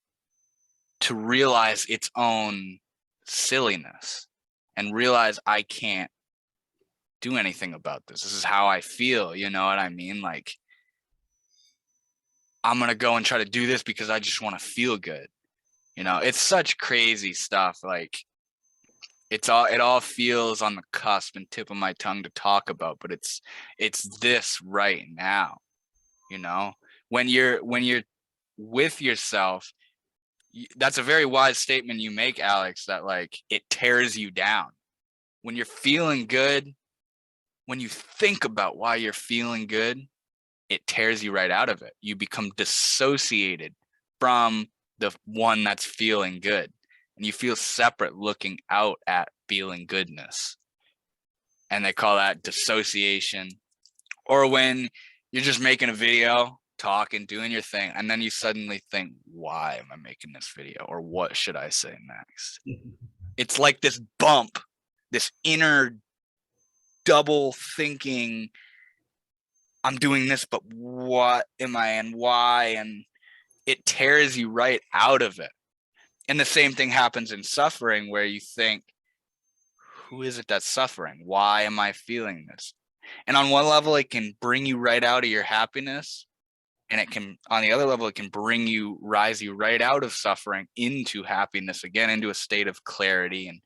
to realize its own silliness and realize I can't do anything about this. This is how I feel. You know what I mean? Like, I'm going to go and try to do this because I just want to feel good. You know, it's such crazy stuff. Like, it all feels on the cusp and tip of my tongue to talk about, but it's this right now. You know, when you're with yourself, that's a very wise statement you make, Alex, that like it tears you down. When you're feeling good, when you think about why you're feeling good, it tears you right out of it. You become dissociated from the one that's feeling good, and you feel separate looking out at feeling goodness. And they call that dissociation. Or when you're just making a video, talking, doing your thing, and then you suddenly think, why am I making this video? Or what should I say next? It's like this bump, this inner double thinking, I'm doing this, but what am I and why? And it tears you right out of it. And the same thing happens in suffering, where you think, who is it that's suffering? Why am I feeling this? And on one level, it can bring you right out of your happiness. And it can, on the other level, it can rise you right out of suffering into happiness again, into a state of clarity and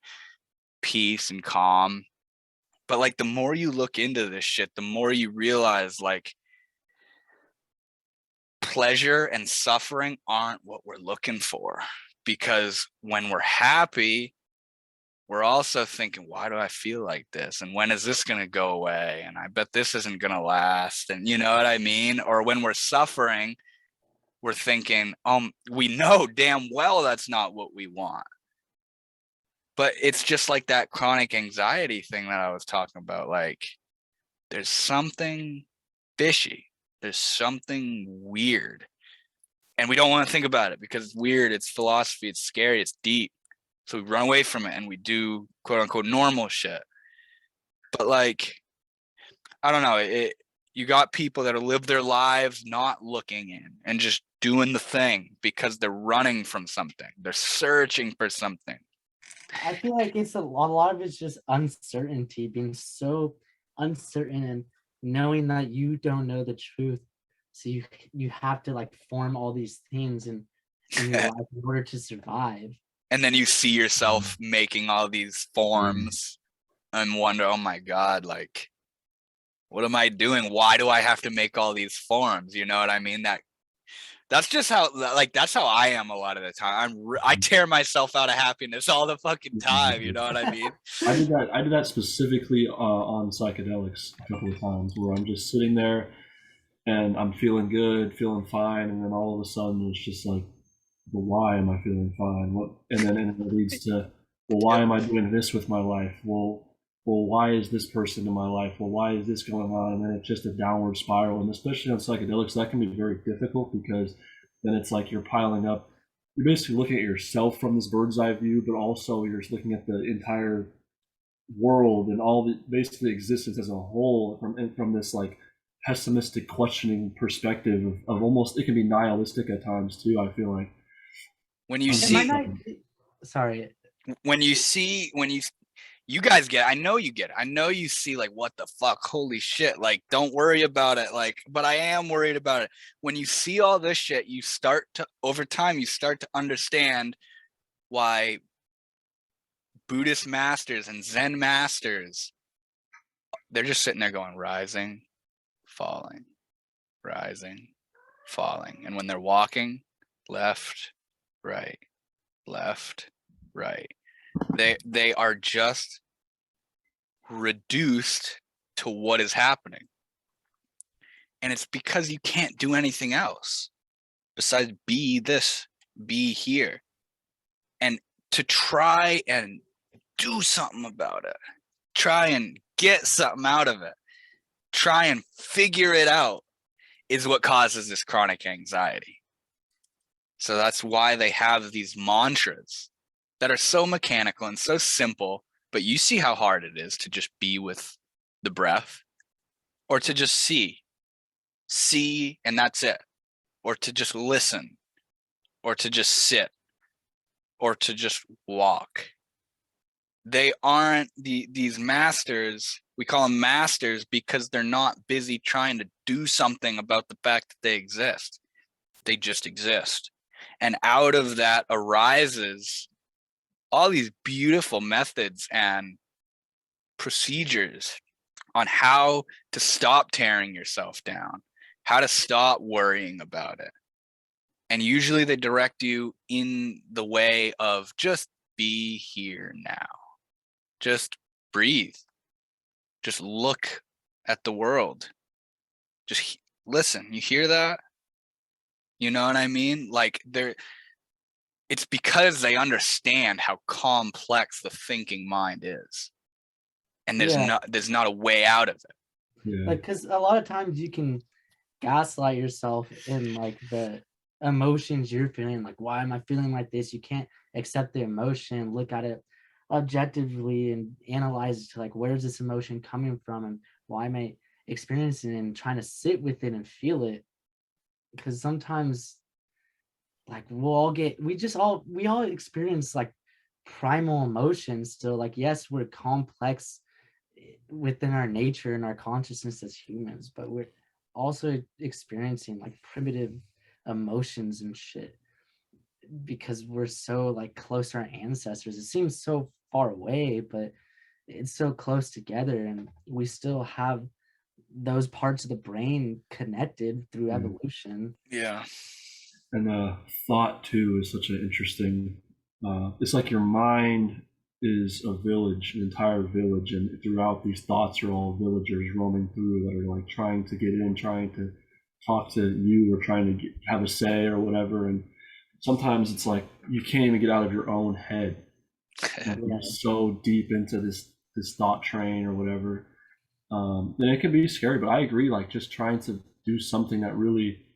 peace and calm. But like, the more you look into this shit, the more you realize like pleasure and suffering aren't what we're looking for. Because when we're happy, we're also thinking, why do I feel like this? And when is this going to go away? And I bet this isn't going to last. And you know what I mean? Or when we're suffering, we're thinking, we know damn well that's not what we want. But it's just like that chronic anxiety thing that I was talking about. Like, there's something fishy. There's something weird. And we don't want to think about it because it's weird. It's philosophy. It's scary. It's deep. So we run away from it and we do quote unquote normal shit. But like, I don't know, you got people that live their lives not looking in and just doing the thing because they're running from something. They're searching for something. I feel like it's a lot of it's just uncertainty, being so uncertain and knowing that you don't know the truth. So you have to like form all these things in your life in order to survive. And then you see yourself making all these forms and wonder, oh my God, like, what am I doing? Why do I have to make all these forms? You know what I mean? That's just how, like, that's how I am a lot of the time. I tear myself out of happiness all the fucking time. You know what I mean? I did that specifically on psychedelics a couple of times, where I'm just sitting there and I'm feeling good, feeling fine, and then all of a sudden it's just like, well, why am I feeling fine? And it leads to, well, why am I doing this with my life? Well, why is this person in my life? Well, why is this going on? And then it's just a downward spiral. And especially on psychedelics, that can be very difficult, because then it's like you're piling up. You're basically looking at yourself from this bird's eye view, but also you're looking at the entire world and all the basically existence as a whole from this like pessimistic, questioning perspective of almost, it can be nihilistic at times too, I feel like. When you see, sorry. When you guys get, I know you get it. I know you see like, what the fuck? Holy shit. Like, don't worry about it. Like, but I am worried about it. When you see all this shit, you start to, over time, you start to understand why Buddhist masters and Zen masters, they're just sitting there going, rising, falling, rising, falling. And when they're walking, left, right, they are just reduced to what is happening. And it's because you can't do anything else besides be this, be here. And to try and do something about it, try and get something out of it. Try and figure it out is what causes this chronic anxiety. So that's why they have these mantras that are so mechanical and so simple, but you see how hard it is to just be with the breath, or to just see, and that's it, or to just listen, or to just sit, or to just walk. They aren't these masters. We call them masters because they're not busy trying to do something about the fact that they exist. They just exist. And out of that arises all these beautiful methods and procedures on how to stop tearing yourself down, how to stop worrying about it. And usually they direct you in the way of just be here now. Just breathe. Just look at the world. Just listen. You hear that? You know what I mean? Like it's because they understand how complex the thinking mind is. And there's not a way out of it. Yeah. Like, because a lot of times you can gaslight yourself in like the emotions you're feeling. Like, why am I feeling like this? You can't accept the emotion, look at it objectively and analyze it to like, where's this emotion coming from and why am I experiencing it, and trying to sit with it and feel it. Because sometimes like we all experience like primal emotions still. Like, yes, we're complex within our nature and our consciousness as humans, but we're also experiencing like primitive emotions and shit because we're so like close to our ancestors. It seems so far away, but it's so close together, and we still have those parts of the brain connected through evolution. Yeah. And thought too is such an interesting. It's like your mind is a village, an entire village, and throughout these thoughts are all villagers roaming through that are like trying to get in, trying to talk to you, or trying to have a say or whatever. And sometimes it's like you can't even get out of your own head. You're so deep into this thought train or whatever. And it can be scary, but I agree. Like just trying to do something that really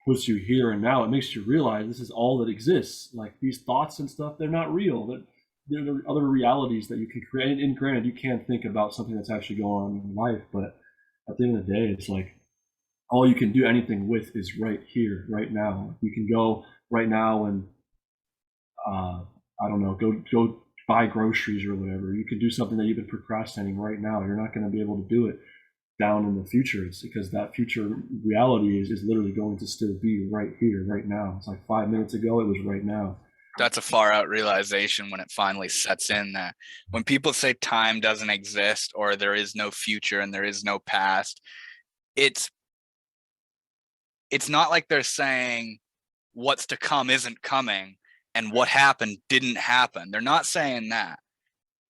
puts you here and now, it makes you realize this is all that exists. Like these thoughts and stuff, they're not real. That there are other realities that you can create. And granted, you can't think about something that's actually going on in life, but at the end of the day, it's like all you can do anything with is right here, right now. You can go right now and I don't know, go buy groceries or whatever. You can do something that you've been procrastinating right now. You're not going to be able to do it down in the future. It's because that future reality is literally going to still be right here, right now. It's like 5 minutes ago, it was right now. That's a far out realization when it finally sets in, that when people say time doesn't exist or there is no future and there is no past, it's not like they're saying what's to come isn't coming and what happened didn't happen. They're not saying that.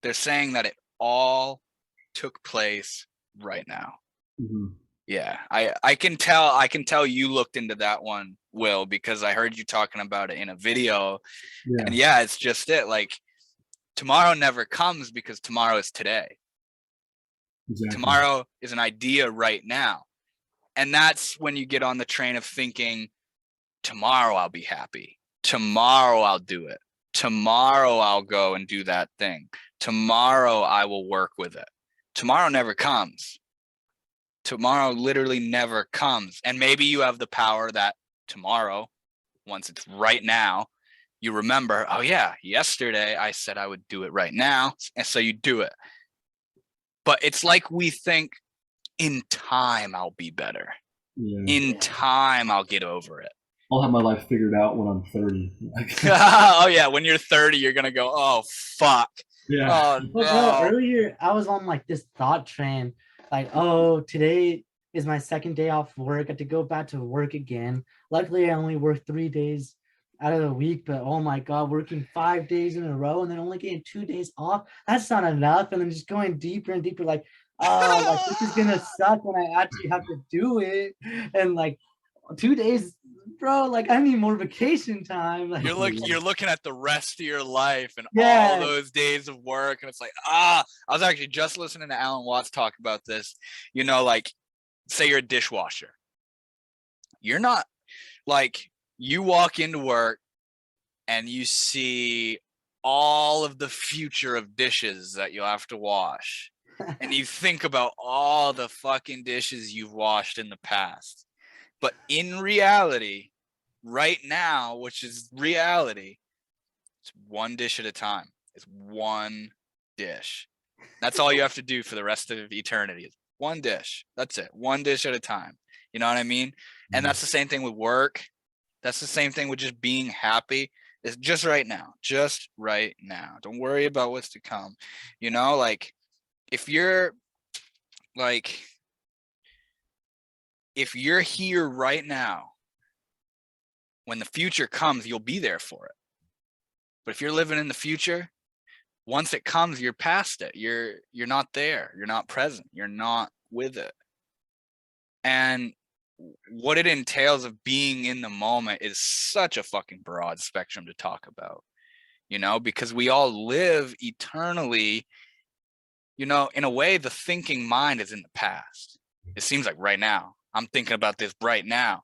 They're saying that it all took place right now. Mm-hmm. Yeah, I can tell you looked into that one, Will, because I heard you talking about it in a video. Yeah. And yeah, it's just it. Like tomorrow never comes because tomorrow is today. Exactly. Tomorrow is an idea right now. And that's when you get on the train of thinking, tomorrow I'll be happy. Tomorrow I'll do it. Tomorrow I'll go and do that thing. Tomorrow I will work with it. Tomorrow never comes. Tomorrow literally never comes. And maybe you have the power that tomorrow, once it's right now, you remember, oh yeah, yesterday I said I would do it right now. And so you do it. But it's like we think in time I'll be better. Yeah. In time I'll get over it. I'll have my life figured out when I'm 30. Oh yeah, when you're 30, you're gonna go, oh fuck. Yeah. Oh But no. earlier I was on like this thought train, like, oh, today is my second day off work. I had to go back to work again. Luckily, I only worked 3 days out of the week, but oh my God, working 5 days in a row and then only getting 2 days off, that's not enough. And then just going deeper and deeper, like, oh, like this is gonna suck when I actually have to do it. And like, 2 days, bro. Like, I need more vacation time. Like, You're looking at the rest of your life and Yeah. all those days of work, and it's like, I was actually just listening to Alan Watts talk about this. You know, like, say you're a dishwasher. You're not, like, you walk into work and you see all of the future of dishes that you'll have to wash. And you think about all the fucking dishes you've washed in the past. But in reality, right now, which is reality, it's one dish at a time. It's one dish. That's all you have to do for the rest of eternity. Is one dish. That's it. One dish at a time. You know what I mean? And that's the same thing with work. That's the same thing with just being happy. It's just right now. Just right now. Don't worry about what's to come. You know, like, if you're here right now, when the future comes, you'll be there for it. But if you're living in the future, once it comes, you're past it. You're not there. You're not present. You're not with it. And what it entails of being in the moment is such a fucking broad spectrum to talk about, you know, because we all live eternally. You know, in a way, the thinking mind is in the past. It seems like right now. I'm thinking about this right now.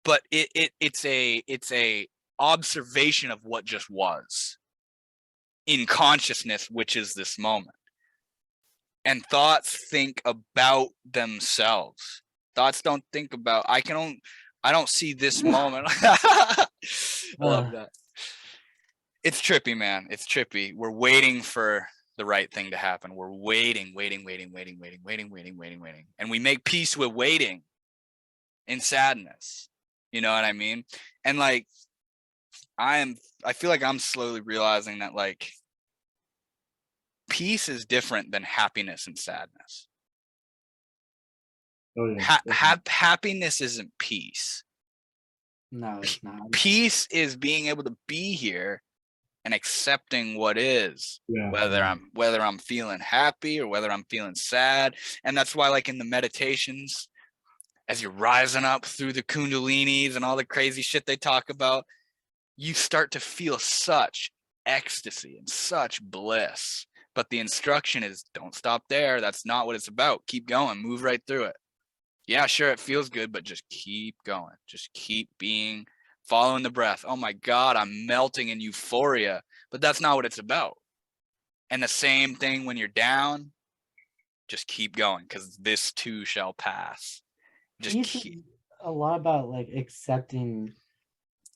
But it's a observation of what just was in consciousness, which is this moment. And thoughts think about themselves. Thoughts don't think about, I don't see this moment. I love that. It's trippy, man. It's trippy. We're waiting for the right thing to happen. We're waiting. And we make peace with waiting in sadness. You know what I mean? And like, I feel like I'm slowly realizing that, like, peace is different than happiness and sadness. Oh, yeah. Happiness isn't peace. No, it's not. Peace is being able to be here and accepting what is, Yeah. whether I'm feeling happy or whether I'm feeling sad. And that's why, like, in the meditations, as you're rising up through the kundalinis and all the crazy shit they talk about, you start to feel such ecstasy and such bliss. But the instruction is, don't stop there. That's not what it's about. Keep going, move right through it. Yeah, sure, it feels good, but just keep going. Just keep being, following the breath. Oh my God, I'm melting in euphoria. But that's not what it's about. And the same thing when you're down, just keep going, because this too shall pass. Just keep. A lot about, like, accepting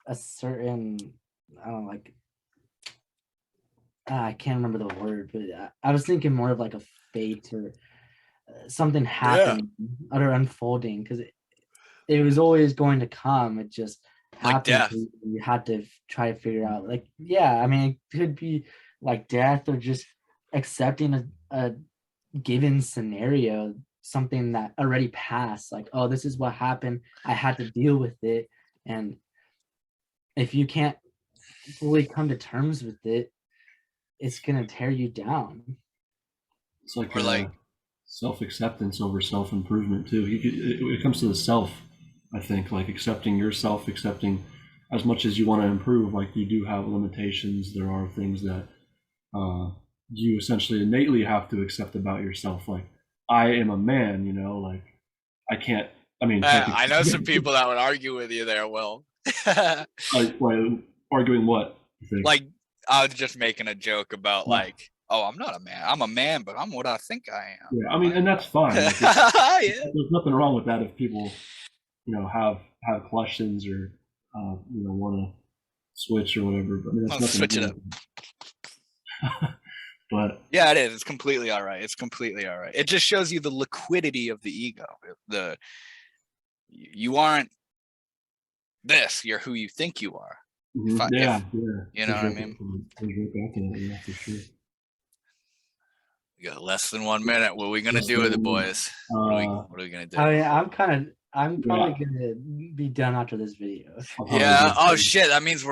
a certain, I don't know, like, I can't remember the word, but I was thinking more of like a fate or something happening or unfolding, because it was always going to come. It just Like happened. death. You had to try to figure out, like, yeah, I mean, it could be like death or just accepting a given scenario, something that already passed. Like, oh, this is what happened. I had to deal with it. And if you can't fully come to terms with it, it's gonna tear you down. It's like, Or like self-acceptance over self-improvement too. It comes to the self, I think, like accepting yourself, accepting as much as you want to improve. Like, you do have limitations. There are things that you essentially innately have to accept about yourself. Like, I am a man, you know, like I can't, I mean, I know some people that would argue with you there, Will. like arguing what? Like, I was just making a joke about, like, oh, I'm not a man. I'm a man, but I'm what I think I am. Yeah, I mean, and that's fine. Like, Yeah. There's nothing wrong with that if people, you know, have questions or you know, want to switch or whatever. But I mean, that's nothing Switch it up. But yeah, it is. It's completely all right. It's completely all right. It just shows you the liquidity of the ego. You aren't this. You're who you think you are. Yeah. You know what I mean? Yeah, for sure. We got less than 1 minute. What are we gonna do with it, boys? What are we gonna do? I mean, I'm probably gonna be done after this video. Yeah. Oh shit. That means we're